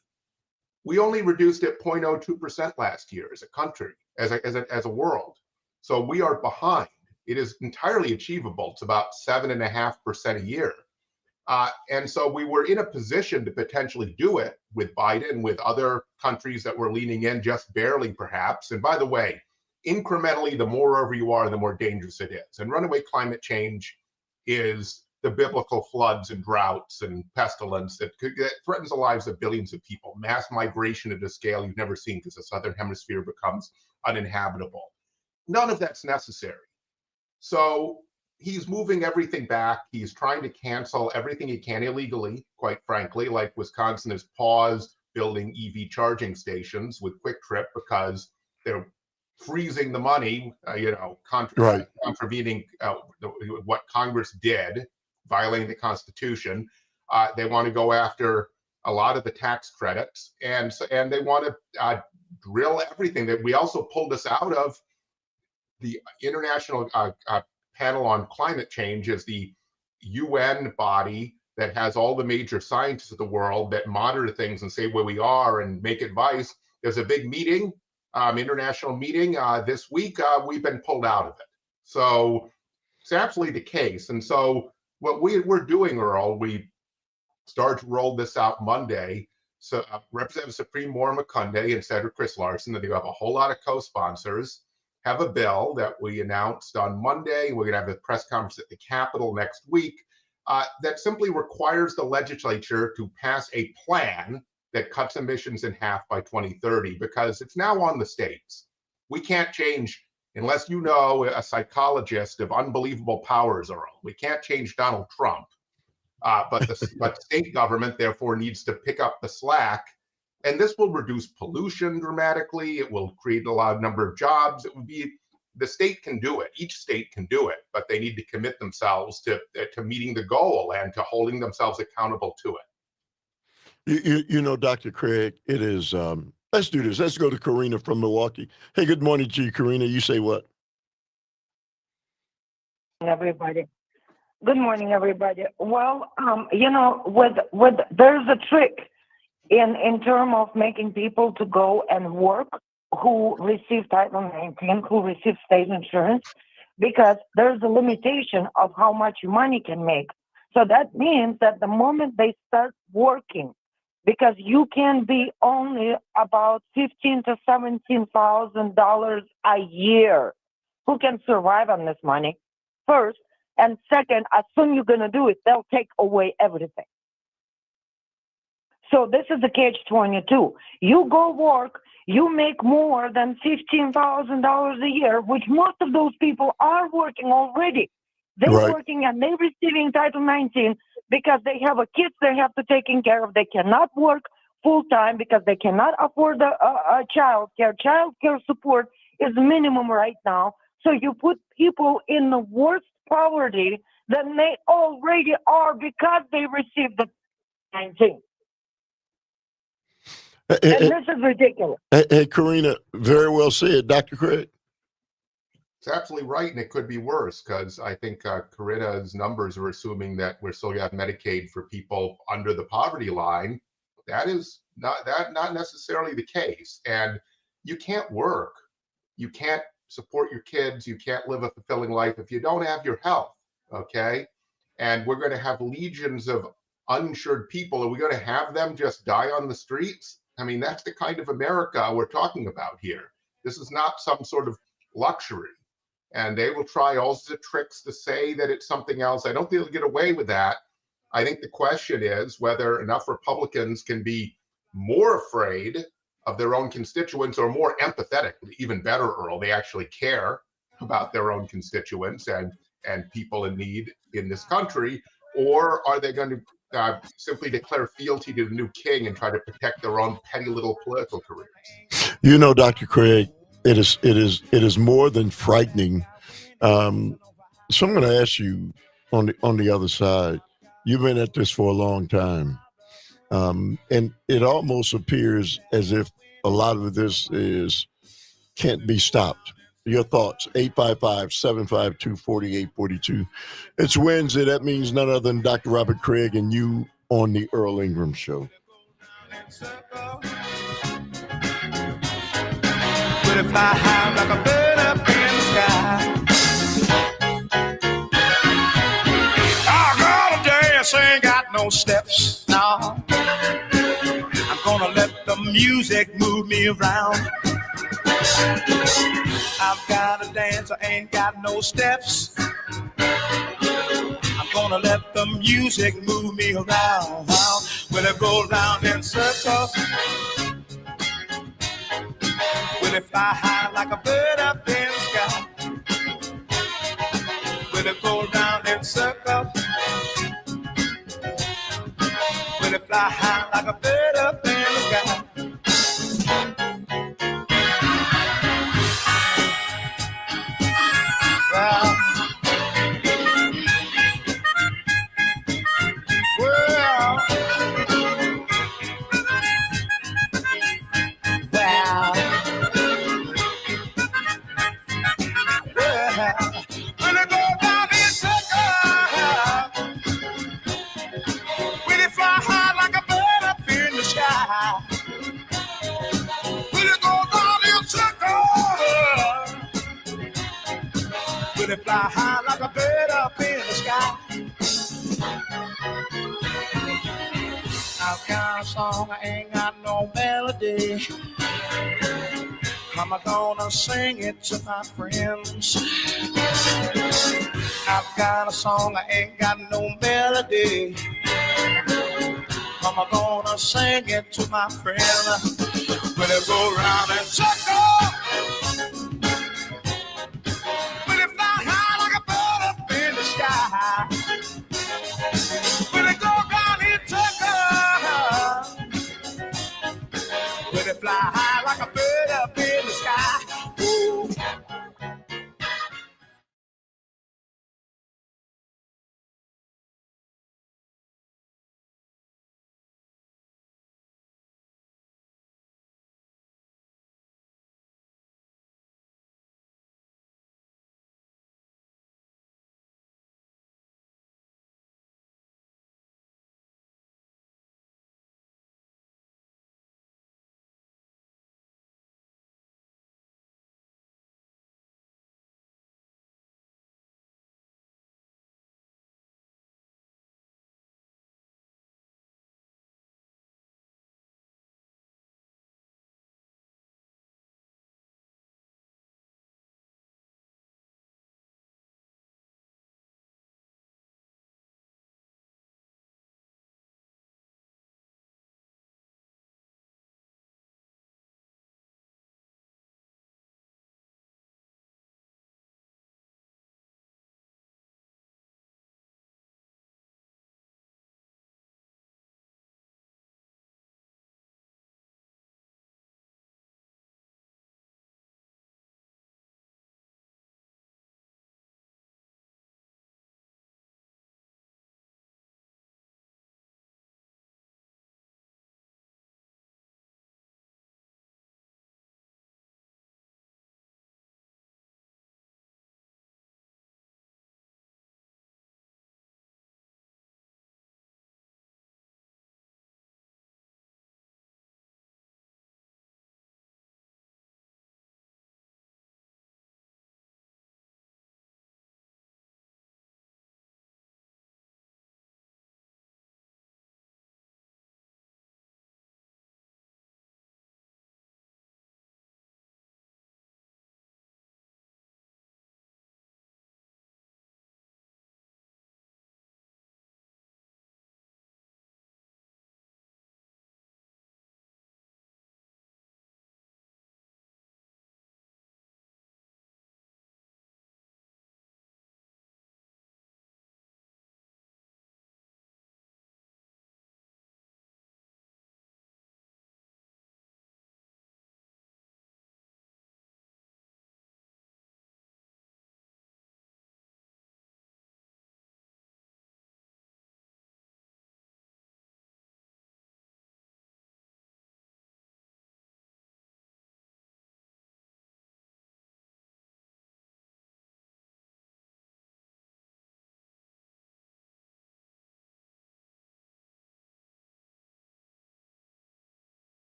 S8: We only reduced it 0.02% last year as a country, as a world. So we are behind. It is entirely achievable. It's about 7.5% a year. And so we were in a position to potentially do it with Biden, with other countries that were leaning in just barely, perhaps. And by the way, incrementally, the more over you are, the more dangerous it is. And runaway climate change is the biblical floods and droughts and pestilence that threatens the lives of billions of people, mass migration at a scale you've never seen because the southern hemisphere becomes uninhabitable. None of that's necessary. So he's moving everything back. He's trying to cancel everything he can illegally, quite frankly, like Wisconsin has paused building EV charging stations with Quick Trip because they're freezing the money, contravening what Congress did, violating the Constitution. They want to go after a lot of the tax credits, and they want to drill everything. That we also pulled us out of the International Panel on Climate Change, is the UN body that has all the major scientists of the world that monitor things and say where we are and make advice. There's a big meeting, international meeting this week. We've been pulled out of it. So it's absolutely the case. And so what we're doing, Earl, we start to roll this out Monday. So Representative Supreme Maura McCunday and Senator Chris Larson, that they have a whole lot of co-sponsors, have a bill that we announced on Monday. We're going to have a press conference at the Capitol next week that simply requires the legislature to pass a plan that cuts emissions in half by 2030, because it's now on the states. We can't change, unless you know a psychologist of unbelievable powers, Earl. We can't change Donald Trump, but state government therefore needs to pick up the slack. And this will reduce pollution dramatically. It will create a lot of number of jobs. It will be, the state can do it. Each state can do it, but they need to commit themselves to meeting the goal and to holding themselves accountable to it.
S1: You know, Dr. Craig, it is, let's do this. Let's go to Karina from Milwaukee. Hey, good morning to you, Karina. You say what?
S9: Everybody. Good morning, everybody. Well, with there's a trick in terms of making people to go and work who receive Title 19, who receive state insurance, because there's a limitation of how much money can make. So that means that the moment they start working, because you can be only about $15,000 to $17,000 a year, who can survive on this money? First, and second, as soon as you're going to do it, they'll take away everything. So this is the catch-22. You go work, you make more than $15,000 a year, which most of those people are working already. They're working and they're receiving Title 19 because they have kids they have to take care of. They cannot work full-time because they cannot afford a child care. Child care support is minimum right now. So you put people in the worst poverty than they already are because they received the 19. And this is ridiculous.
S1: Hey, Karina, very well said. Dr. Craig?
S8: It's absolutely right, and it could be worse, because I think Karina's numbers are assuming that we're still going to have Medicaid for people under the poverty line. That is not necessarily the case. And you can't work. You can't support your kids. You can't live a fulfilling life if you don't have your health, okay? and we're going to have legions of uninsured people. Are we going to have them just die on the streets? I mean, that's the kind of America we're talking about here. This is not some sort of luxury. And they will try all sorts of tricks to say that it's something else. I don't think they'll get away with that. I think the question is whether enough Republicans can be more afraid of their own constituents or more empathetic. Even better, Earl, they actually care about their own constituents and people in need in this country, or are they going to simply declare fealty to the new king and try to protect their own petty little political careers?
S1: You know, Dr. Craig, it is more than frightening. So I'm going to ask you on the other side. You've been at this for a long time, and it almost appears as if a lot of this can't be stopped. Your thoughts, 855-752-4842. It's Wednesday. That means none other than Dr. Robert Craig and you on the Earl Ingram Show.
S6: Will it fly high like a bird up in the sky? I gotta dance, ain't got no steps. No, I'm gonna let the music move me around. I've got to dance, I ain't got no steps. I'm gonna let the music move me around. Will it go round in circles? Will it fly high like a bird up in the sky? Will it go round in circles? Will it fly high like a bird up in the sky? Well, when it go down in circles, will it fly high like a bird up in the sky? Will it go down in circles? Will it fly high like a bird up in the sky? I've got a song, I ain't got no melody. I'm gonna sing it to my friends. I've got a song, I ain't got no melody. I'm gonna sing it to my friend. Will it go round and circle? Will it fly high like a bird up in the sky? Will it go round and circle? Will it fly high like a bird up in the sky? Ooh.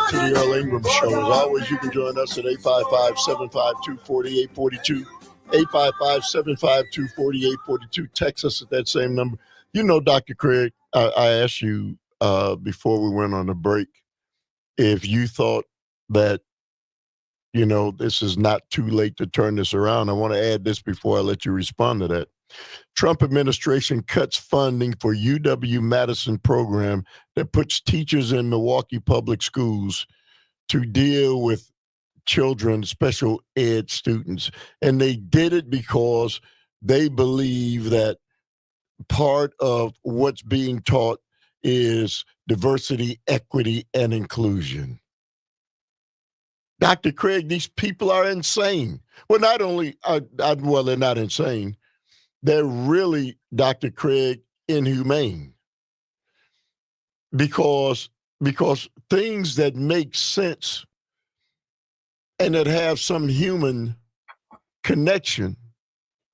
S1: to the Earl Ingram Show. As always, you can join us at 855-752-4842. 855-752-4842. Text us at that same number. You know, Dr. Craig, I asked you before we went on the break if you thought that, you know, this is not too late to turn this around. I want to add this before I let you respond to that. Trump administration cuts funding for UW-Madison program that puts teachers in Milwaukee public schools to deal with children, special ed students. And they did it because they believe that part of what's being taught is diversity, equity, and inclusion. Dr. Craig, these people are insane. Well, not only, well, they're not insane. They're really, Dr. Craig, inhumane. Because things that make sense and that have some human connection,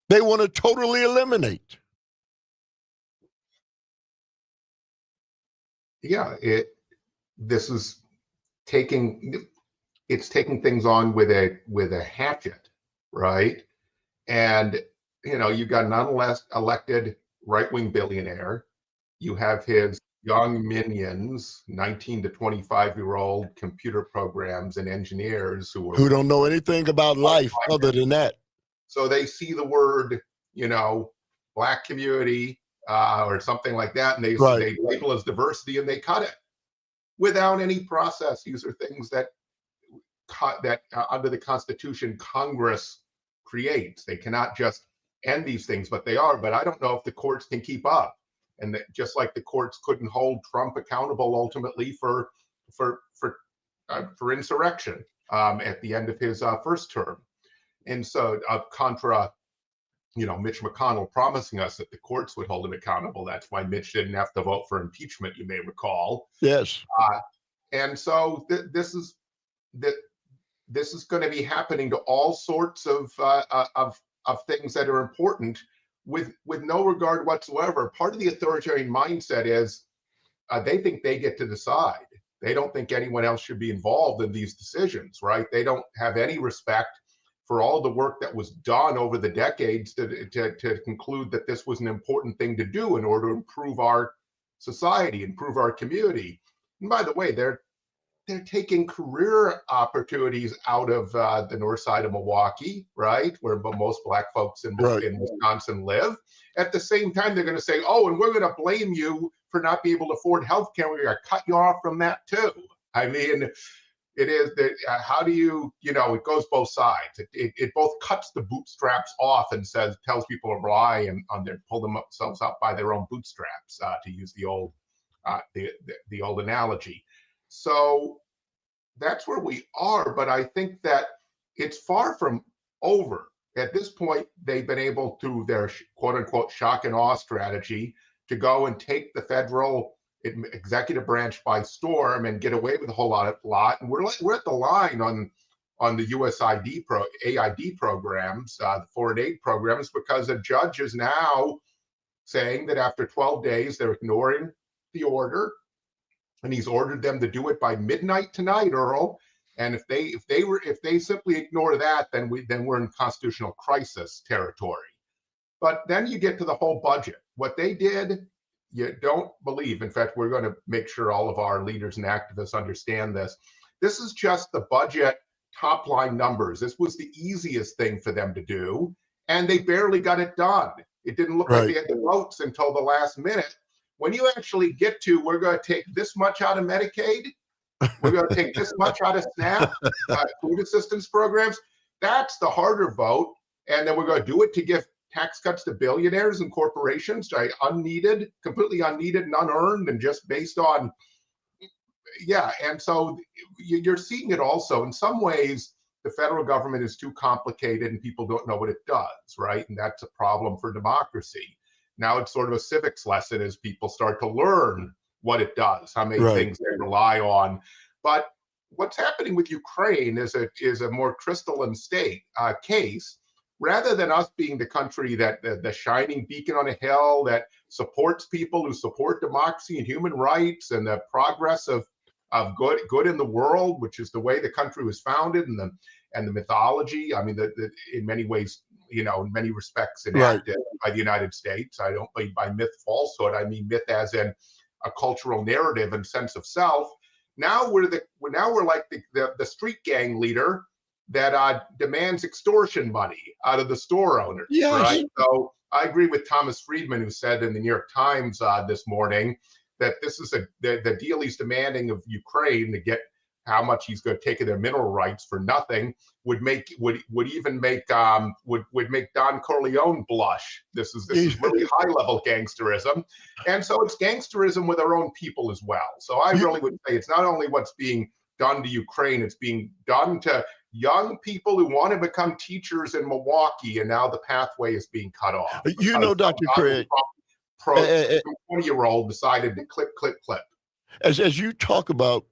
S1: they want to totally eliminate.
S8: Yeah, it's taking things on with a hatchet, right? And you know, you got an unelected right-wing billionaire. You have his young minions, 19 to 25-year-old computer programs and engineers who
S1: don't know anything about life other than that.
S8: So they see the word, you know, Black community or something like that, and they label as diversity, and they cut it without any process. These are things that under the Constitution, Congress creates. They cannot just end these things, but they are. But I don't know if the courts can keep up. And that just like the courts couldn't hold Trump accountable ultimately for insurrection at the end of his first term. And so contra, you know, Mitch McConnell promising us that the courts would hold him accountable. That's why Mitch didn't have to vote for impeachment, you may recall.
S1: Yes.
S8: And so this is going to be happening to all sorts of things that are important with no regard whatsoever. Part of the authoritarian mindset is they think they get to decide. They don't think anyone else should be involved in these decisions, right? They don't have any respect for all the work that was done over the decades to conclude that this was an important thing to do in order to improve our society, improve our community. And by the way, they're taking career opportunities out of the north side of Milwaukee, right, where most Black folks in Wisconsin live. At the same time, they're going to say, oh, and we're going to blame you for not being able to afford health care. We're going to cut you off from that too. I mean, it is that how do you know, it goes both sides. It both cuts the bootstraps off and tells people to rely and pull themselves up by their own bootstraps, to use the old analogy. So that's where we are, but I think that it's far from over. At this point, they've been able, through their quote unquote shock and awe strategy, to go and take the federal executive branch by storm and get away with a whole lot. And we're at the line on the AID programs, the foreign aid programs, because a judge is now saying that after 12 days, they're ignoring the order. And he's ordered them to do it by midnight tonight, Earl. And if they simply ignore that, then we're in constitutional crisis territory. But then you get to the whole budget. What they did, you don't believe. In fact, we're going to make sure all of our leaders and activists understand this. This is just the budget top line numbers. This was the easiest thing for them to do, and they barely got it done. It didn't look like they had the votes until the last minute. When you actually get to, we're going to take this much out of Medicaid, we're going to take this much out of SNAP, food assistance programs, that's the harder vote. And then we're going to do it to give tax cuts to billionaires and corporations, right? Unneeded, completely unneeded and unearned, and just based on, and so you're seeing it also. In some ways, the federal government is too complicated and people don't know what it does, right? And that's a problem for democracy. Now it's sort of a civics lesson as people start to learn what it does, how many things they rely on. But what's happening with Ukraine is a more crystalline case. Rather than us being the country that the shining beacon on a hill that supports people who support democracy and human rights and the progress of good in the world, which is the way the country was founded, and the mythology. I mean, in many ways, in many respects, enacted by the United States. I don't mean by myth falsehood. I mean myth as in a cultural narrative and sense of self. Now we're like the street gang leader that demands extortion money out of the store owners, right? So I agree with Thomas Friedman, who said in the New York Times this morning that this is the deal he's demanding of Ukraine to get how much he's going to take of their mineral rights for nothing would make Don Corleone blush. This is really high level gangsterism, and so it's gangsterism with our own people as well. So I really would say it's not only what's being done to Ukraine, it's being done to young people who want to become teachers in Milwaukee, and now the pathway is being cut off.
S1: Dr. Craig,
S8: 20-year-old decided to clip.
S1: As you talk about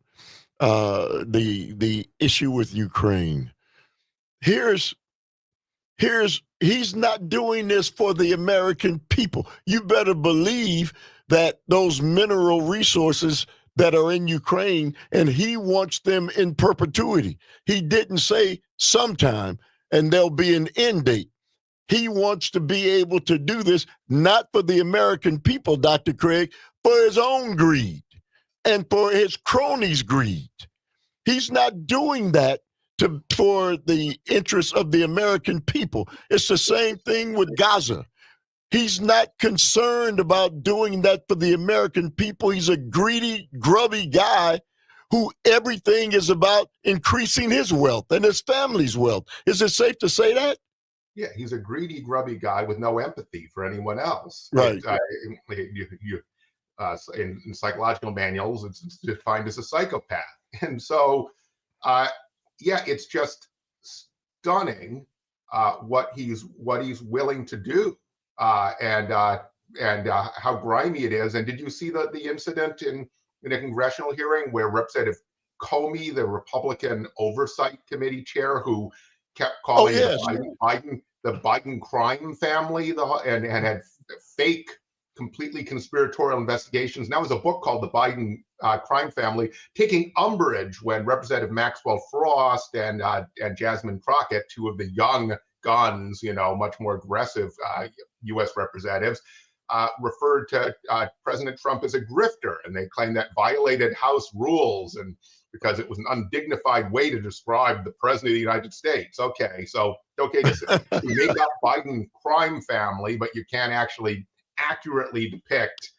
S1: the issue with Ukraine, he's not doing this for the American people. You better believe that those mineral resources that are in Ukraine, and he wants them in perpetuity. He didn't say sometime and there'll be an end date. He wants to be able to do this, not for the American people, Dr. Craig, for his own greed and for his cronies' greed. He's not doing that for the interests of the American people. It's the same thing with Gaza. He's not concerned about doing that for the American people. He's a greedy, grubby guy who everything is about increasing his wealth and his family's wealth. Is it safe to say that?
S8: Yeah, he's a greedy, grubby guy with no empathy for anyone else.
S1: Right.
S8: In psychological manuals, it's defined as a psychopath. And so, it's just stunning what he's willing to do, and how grimy it is. And did you see the incident in a congressional hearing where Representative Comey, the Republican Oversight Committee chair, who kept calling the Biden crime family, and had fake, completely conspiratorial investigations. Now, there's a book called The Biden Crime Family, taking umbrage when Representative Maxwell Frost and Jasmine Crockett, two of the young guns, much more aggressive U.S. representatives, referred to President Trump as a grifter, and they claimed that violated House rules, and because it was an undignified way to describe the president of the United States. Okay, so you make up Biden crime family, but you can't actually accurately depict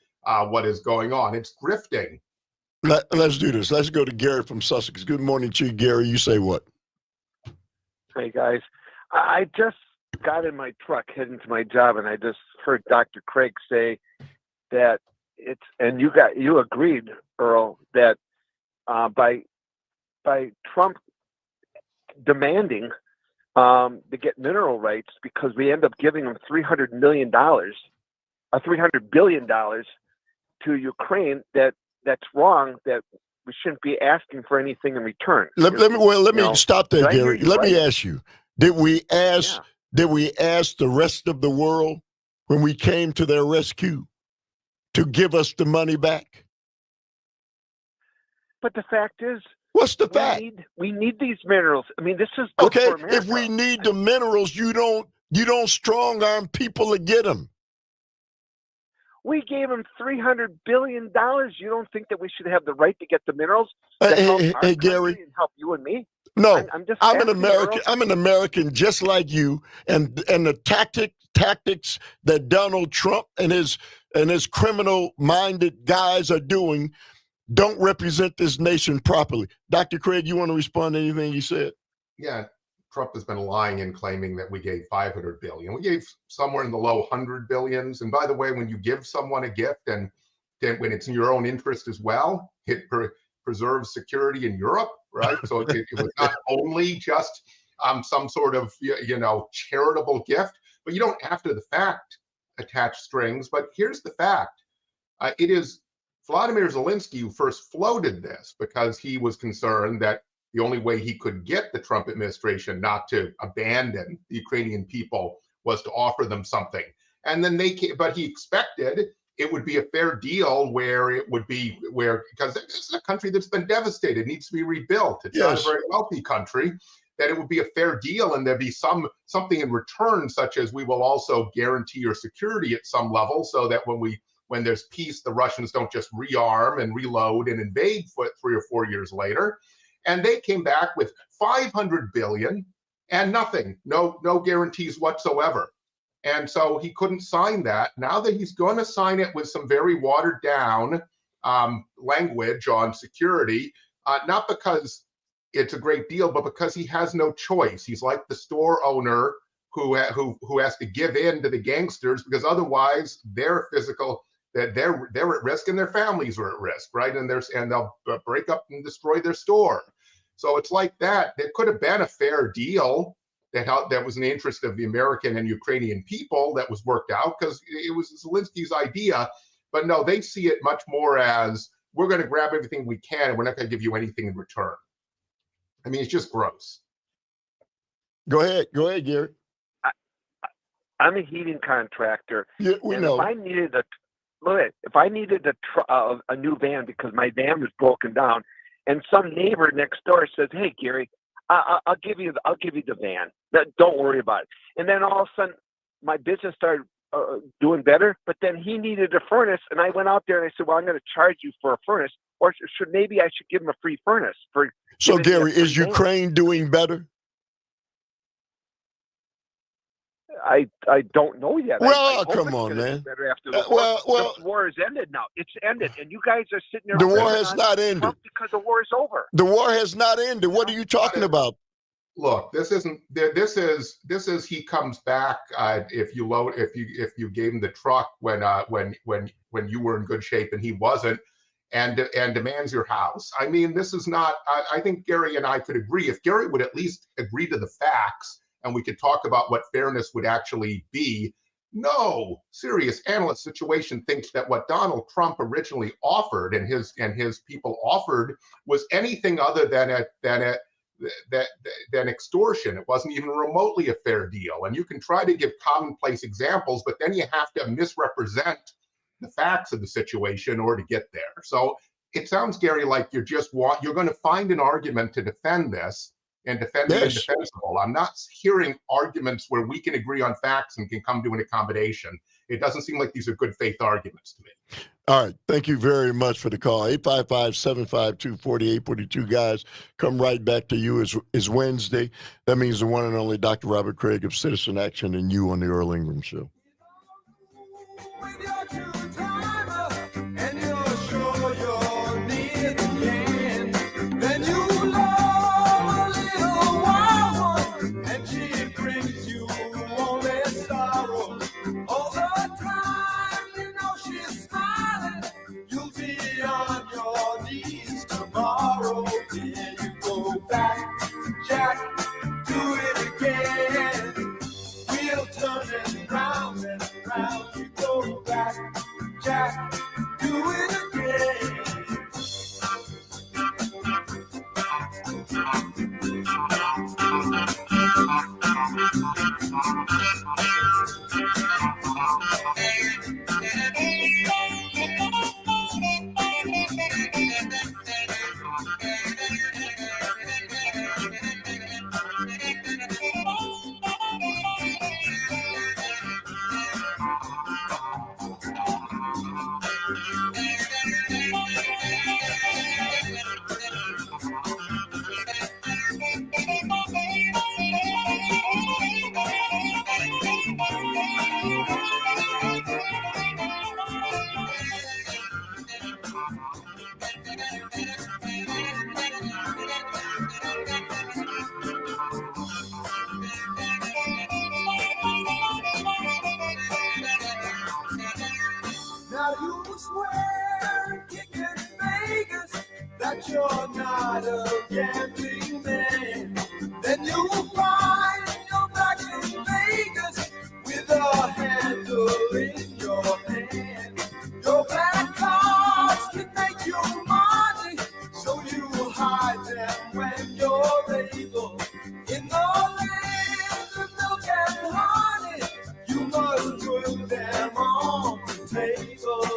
S8: what is going on. It's grifting.
S1: Let's do this. Let's go to Gary from Sussex. Good morning to you, Gary. You say what?
S10: Hey, guys. I just got in my truck heading to my job, and I just heard Dr. Craig say that you agreed, Earl, that by Trump demanding to get mineral rights, because we end up giving him $300 billion to Ukraine, that's wrong, that we shouldn't be asking for anything in return.
S1: Let me stop there, Gary. Let me ask you, did we ask the rest of the world when we came to their rescue to give us the money back?
S10: But the fact is,
S1: what's the fact?
S10: We need these minerals. I mean, this is
S1: okay.
S10: For America.
S1: If we need the minerals, you don't strong arm people to get them.
S10: We gave him $300 billion. You don't think that we should have the right to get the minerals to help our
S1: Gary,
S10: and help you and me?
S1: No,
S10: I'm
S1: an American. I'm an American just like you, and the tactics that Donald Trump and his criminal-minded guys are doing don't represent this nation properly. Dr. Craig, you want to respond to anything you said?
S8: Yeah, Trump has been lying and claiming that we gave $500 billion. We gave somewhere in the low $100 billions. And by the way, when you give someone a gift, and then when it's in your own interest as well, it preserves security in Europe, right? So it was not only just some sort of charitable gift, but you don't after the fact attach strings. But here's the fact: it is Vladimir Zelensky who first floated this, because he was concerned that the only way he could get the Trump administration not to abandon the Ukrainian people was to offer them something. And then but he expected it would be a fair deal where it would be because this is a country that's been devastated, it needs to be rebuilt. It's not a very wealthy country. That it would be a fair deal, and there'd be something in return, such as we will also guarantee your security at some level, so that when there's peace, the Russians don't just rearm and reload and invade 3 or 4 years later. And they came back with $500 billion and nothing, no guarantees whatsoever. And so he couldn't sign that. Now that he's going to sign it with some very watered down language on security, not because it's a great deal, but because he has no choice. He's like the store owner who has to give in to the gangsters, because otherwise they're at risk and their families are at risk, right? And they'll break up and destroy their store. So it's like that. There could have been a fair deal that was in the interest of the American and Ukrainian people that was worked out, because it was Zelensky's idea. But no, they see it much more as, we're going to grab everything we can and we're not going to give you anything in return. I mean, it's just gross.
S1: Go ahead, Gary.
S10: I'm a heating contractor.
S1: Yeah, we know.
S10: If I needed a new van because my van was broken down, and some neighbor next door says, "Hey, Gary, I'll give you the van. Don't worry about it." And then all of a sudden, my business started doing better. But then he needed a furnace, and I went out there and I said, "Well, I'm going to charge you for a furnace, or maybe I should give him a free furnace for."
S1: So, Gary, is Ukraine doing better?
S10: I don't know yet.
S1: Well, come on, man.
S10: Better after the war.
S1: Well,
S10: the war has ended now. It's ended, and you guys are sitting there.
S1: The war has not ended
S10: because the war is over.
S1: The war has not ended. What are you talking about?
S8: Look, this is he comes back if you gave him the truck when you were in good shape and he wasn't, and demands your house. I mean, this is not. I think Gary and I could agree, if Gary would at least agree to the facts, and we could talk about what fairness would actually be. No serious analyst situation thinks that what Donald Trump originally offered and his people offered was anything other than extortion. It wasn't even remotely a fair deal. And you can try to give commonplace examples, but then you have to misrepresent the facts of the situation in order to get there. So it sounds, Gary, like you're going to find an argument to defend this and defend the indefensible. I'm not hearing arguments where we can agree on facts and can come to an accommodation. It doesn't seem like these are good faith arguments to me.
S1: All right. Thank you very much for the call. 855-752-4842. Guys, come right back to you. Is Wednesday. That means the one and only Dr. Robert Craig of Citizen Action and you on the Earl Ingram Show.
S6: Jack, do it again. We'll turn it round and round. You go back, Jack, do it again. Now you swear, kicking Vegas, that you're not a gambling man. Then you'll find you're back in Vegas with a handle in your hand. Your black cards can make you money, so you hide them when you're able. In the land of milk and honey, you must put them on the table.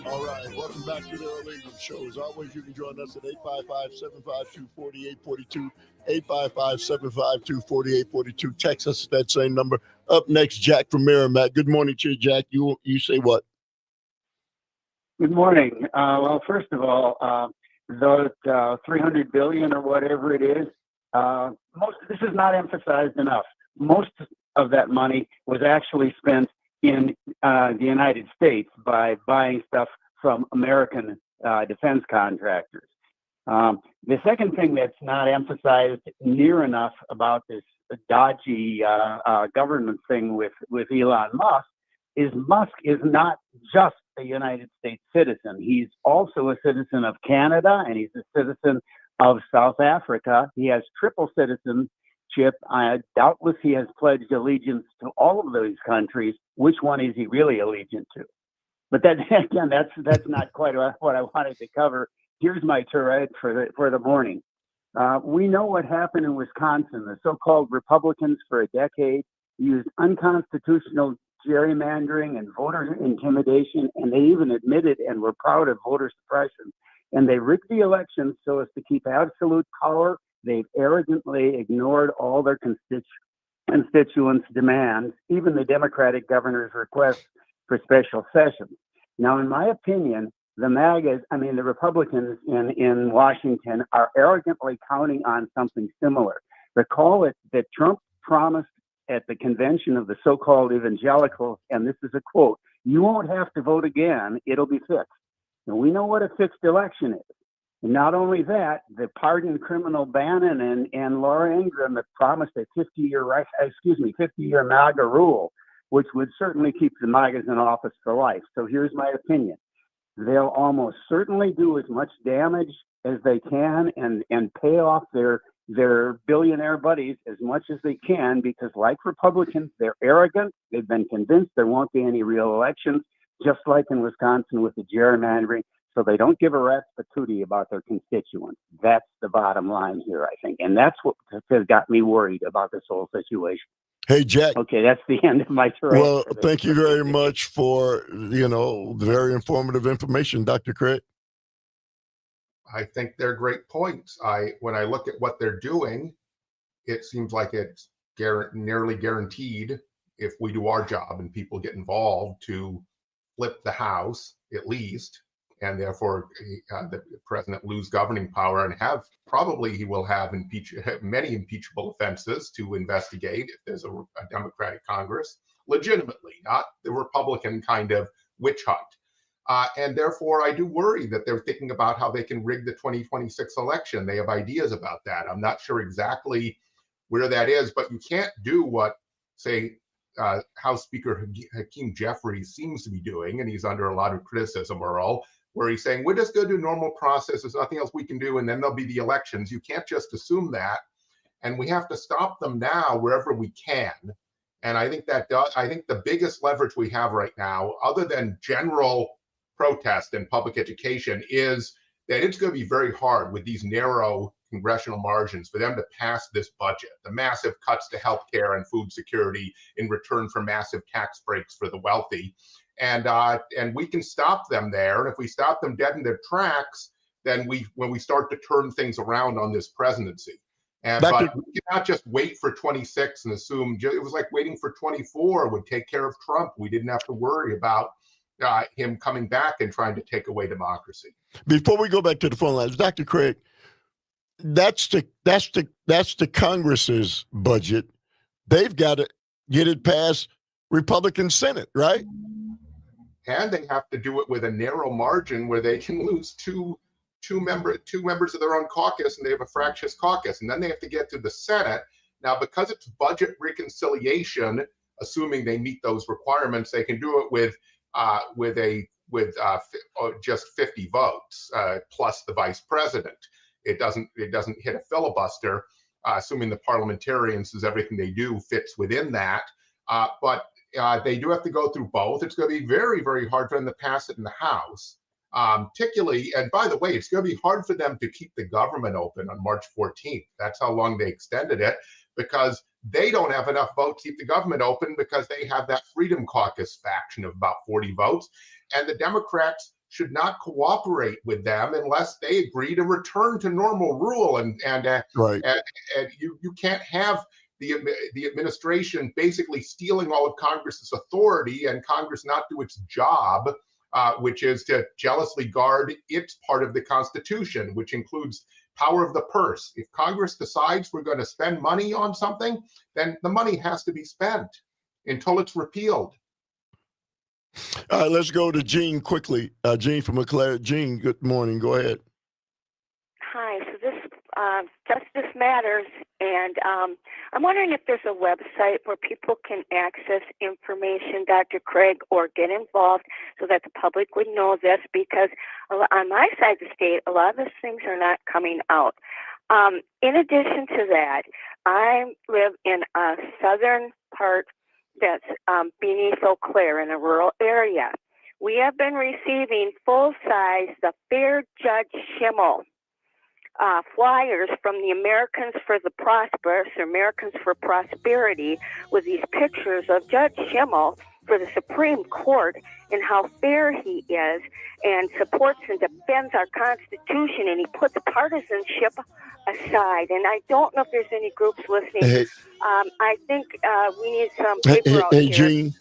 S1: All right, welcome back to the Earl Ingram Show. As always, you can join us at 855-752-4842, 855-752-4842. Text us at that same number. Up next, Jack from Merrimack. Good morning to you, Jack. You say what?
S11: Good morning. Well, first of all, those $300 billion or whatever it is, this is not emphasized enough. Most of that money was actually spent in the United States by buying stuff from American defense contractors. The second thing that's not emphasized near enough about this dodgy government thing with Elon Musk is not just a United States citizen. He's also a citizen of Canada, and he's a citizen of South Africa. He has triple citizenship. Doubtless he has pledged allegiance to all of those countries. Which one is he really allegiant to? But that, again, that's not quite what I wanted to cover. Here's my tirade for the morning. We know what happened in Wisconsin. The so-called Republicans for a decade used unconstitutional gerrymandering and voter intimidation, and they even admitted and were proud of voter suppression. And they rigged the elections so as to keep absolute power. They've arrogantly ignored all their constituents' demands, even the Democratic governor's request for special sessions. Now, in my opinion, the Republicans in Washington are arrogantly counting on something similar. Recall that Trump promised at the convention of the so-called evangelicals, and this is a quote, "You won't have to vote again, it'll be fixed." And we know what a fixed election is. And not only that, the pardoned criminal Bannon and Laura Ingram have promised a 50-year MAGA rule, which would certainly keep the MAGAs in office for life. So here's my opinion. They'll almost certainly do as much damage as they can and pay off their billionaire buddies as much as they can, because like Republicans, they're arrogant. They've been convinced there won't be any real elections, just like in Wisconsin with the gerrymandering. So they don't give a rat's patootie about their constituents. That's the bottom line here, I think. And that's what has got me worried about this whole situation.
S1: Hey, Jack.
S11: Okay, that's the end of my tirade.
S1: Well, thank you very much for, very informative information, Dr. Craig.
S8: I think they're great points. When I look at what they're doing, it seems like it's nearly guaranteed, if we do our job and people get involved, to flip the House at least, and therefore the president lose governing power and he will have many impeachable offenses to investigate if there's a Democratic Congress, legitimately, not the Republican kind of witch hunt. And therefore, I do worry that they're thinking about how they can rig the 2026 election. They have ideas about that. I'm not sure exactly where that is, but you can't do what, say, House Speaker Hakeem Jeffries seems to be doing, and he's under a lot of criticism, Earl, where he's saying, we're just going to do normal process. There's nothing else we can do, and then there'll be the elections. You can't just assume that and we have to stop them now wherever we can. And I think I think the biggest leverage we have right now, other than general protest in public education, is that it's going to be very hard with these narrow congressional margins for them to pass this budget, the massive cuts to healthcare and food security in return for massive tax breaks for the wealthy. And we can stop them there. And if we stop them dead in their tracks, then when we start to turn things around on this presidency. But we cannot just wait for 26 and assume it was like waiting for 24 would take care of Trump. We didn't have to worry about him coming back and trying to take away democracy.
S1: Before we go back to the phone lines, Dr. Craig, that's the Congress's budget. They've got to get it past Republican Senate, right?
S8: And they have to do it with a narrow margin where they can lose two members of their own caucus, and they have a fractious caucus, and then they have to get to the Senate. Now, because it's budget reconciliation, assuming they meet those requirements, they can do it with just 50 votes plus the vice president. It doesn't hit a filibuster, assuming the parliamentarians, as everything they do fits within that. But they do have to go through both. It's going to be very, very hard for them to pass it in the House. Particularly, and by the way, it's going to be hard for them to keep the government open on March 14th. That's how long they extended it, because they don't have enough votes to keep the government open, because they have that Freedom Caucus faction of about 40 votes. And the Democrats should not cooperate with them unless they agree to return to normal rule. And you can't have the administration basically stealing all of Congress's authority and Congress not do its job, which is to jealously guard its part of the Constitution, which includes power of the purse. If Congress decides we're going to spend money on something, then the money has to be spent until it's repealed.
S1: All right, let's go to Jean quickly. Jean from McLaren. Jean, good morning. Go ahead.
S12: Hi. So this Justice Matters, and I'm wondering if there's a website where people can access information, Dr. Craig, or get involved so that the public would know this, because on my side of the state, a lot of these things are not coming out. In addition to that, I live in a southern part that's beneath Eau Claire in a rural area. We have been receiving full-size, the Fair Judge Schimmel flyers from the Americans for the Prosperous, or Americans for Prosperity, with these pictures of Judge Schimmel for the Supreme Court and how fair he is and supports and defends our Constitution, and he puts partisanship aside. And I don't know if there's any groups listening.
S1: Hey.
S12: I think we need some paper out here.
S1: Jean,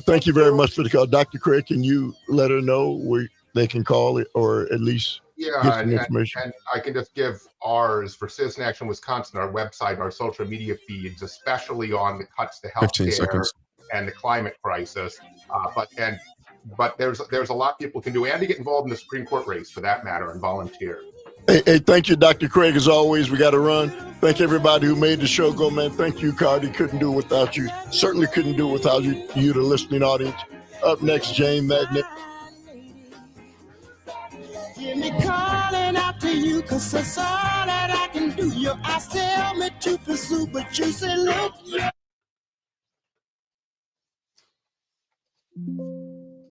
S1: thank you very much for the call. Dr. Craig, can you let her know where they can call it, or at least get some information?
S8: And I can just give ours for Citizen Action Wisconsin, our website, our social media feeds, especially on the cuts to healthcare and the climate crisis. But there's a lot people can do, and to get involved in the Supreme Court race, for that matter, and volunteer.
S1: Hey, thank you, Dr. Craig. As always, we got to run. Thank everybody who made the show go, man. Thank you, Carti. Couldn't do it without you. Certainly couldn't do it without you, the listening audience. Up next, Jane Madden.
S6: Hear me calling out to you, 'cause that's all that I can do. Your eyes tell me to pursue, but you say, look, yeah.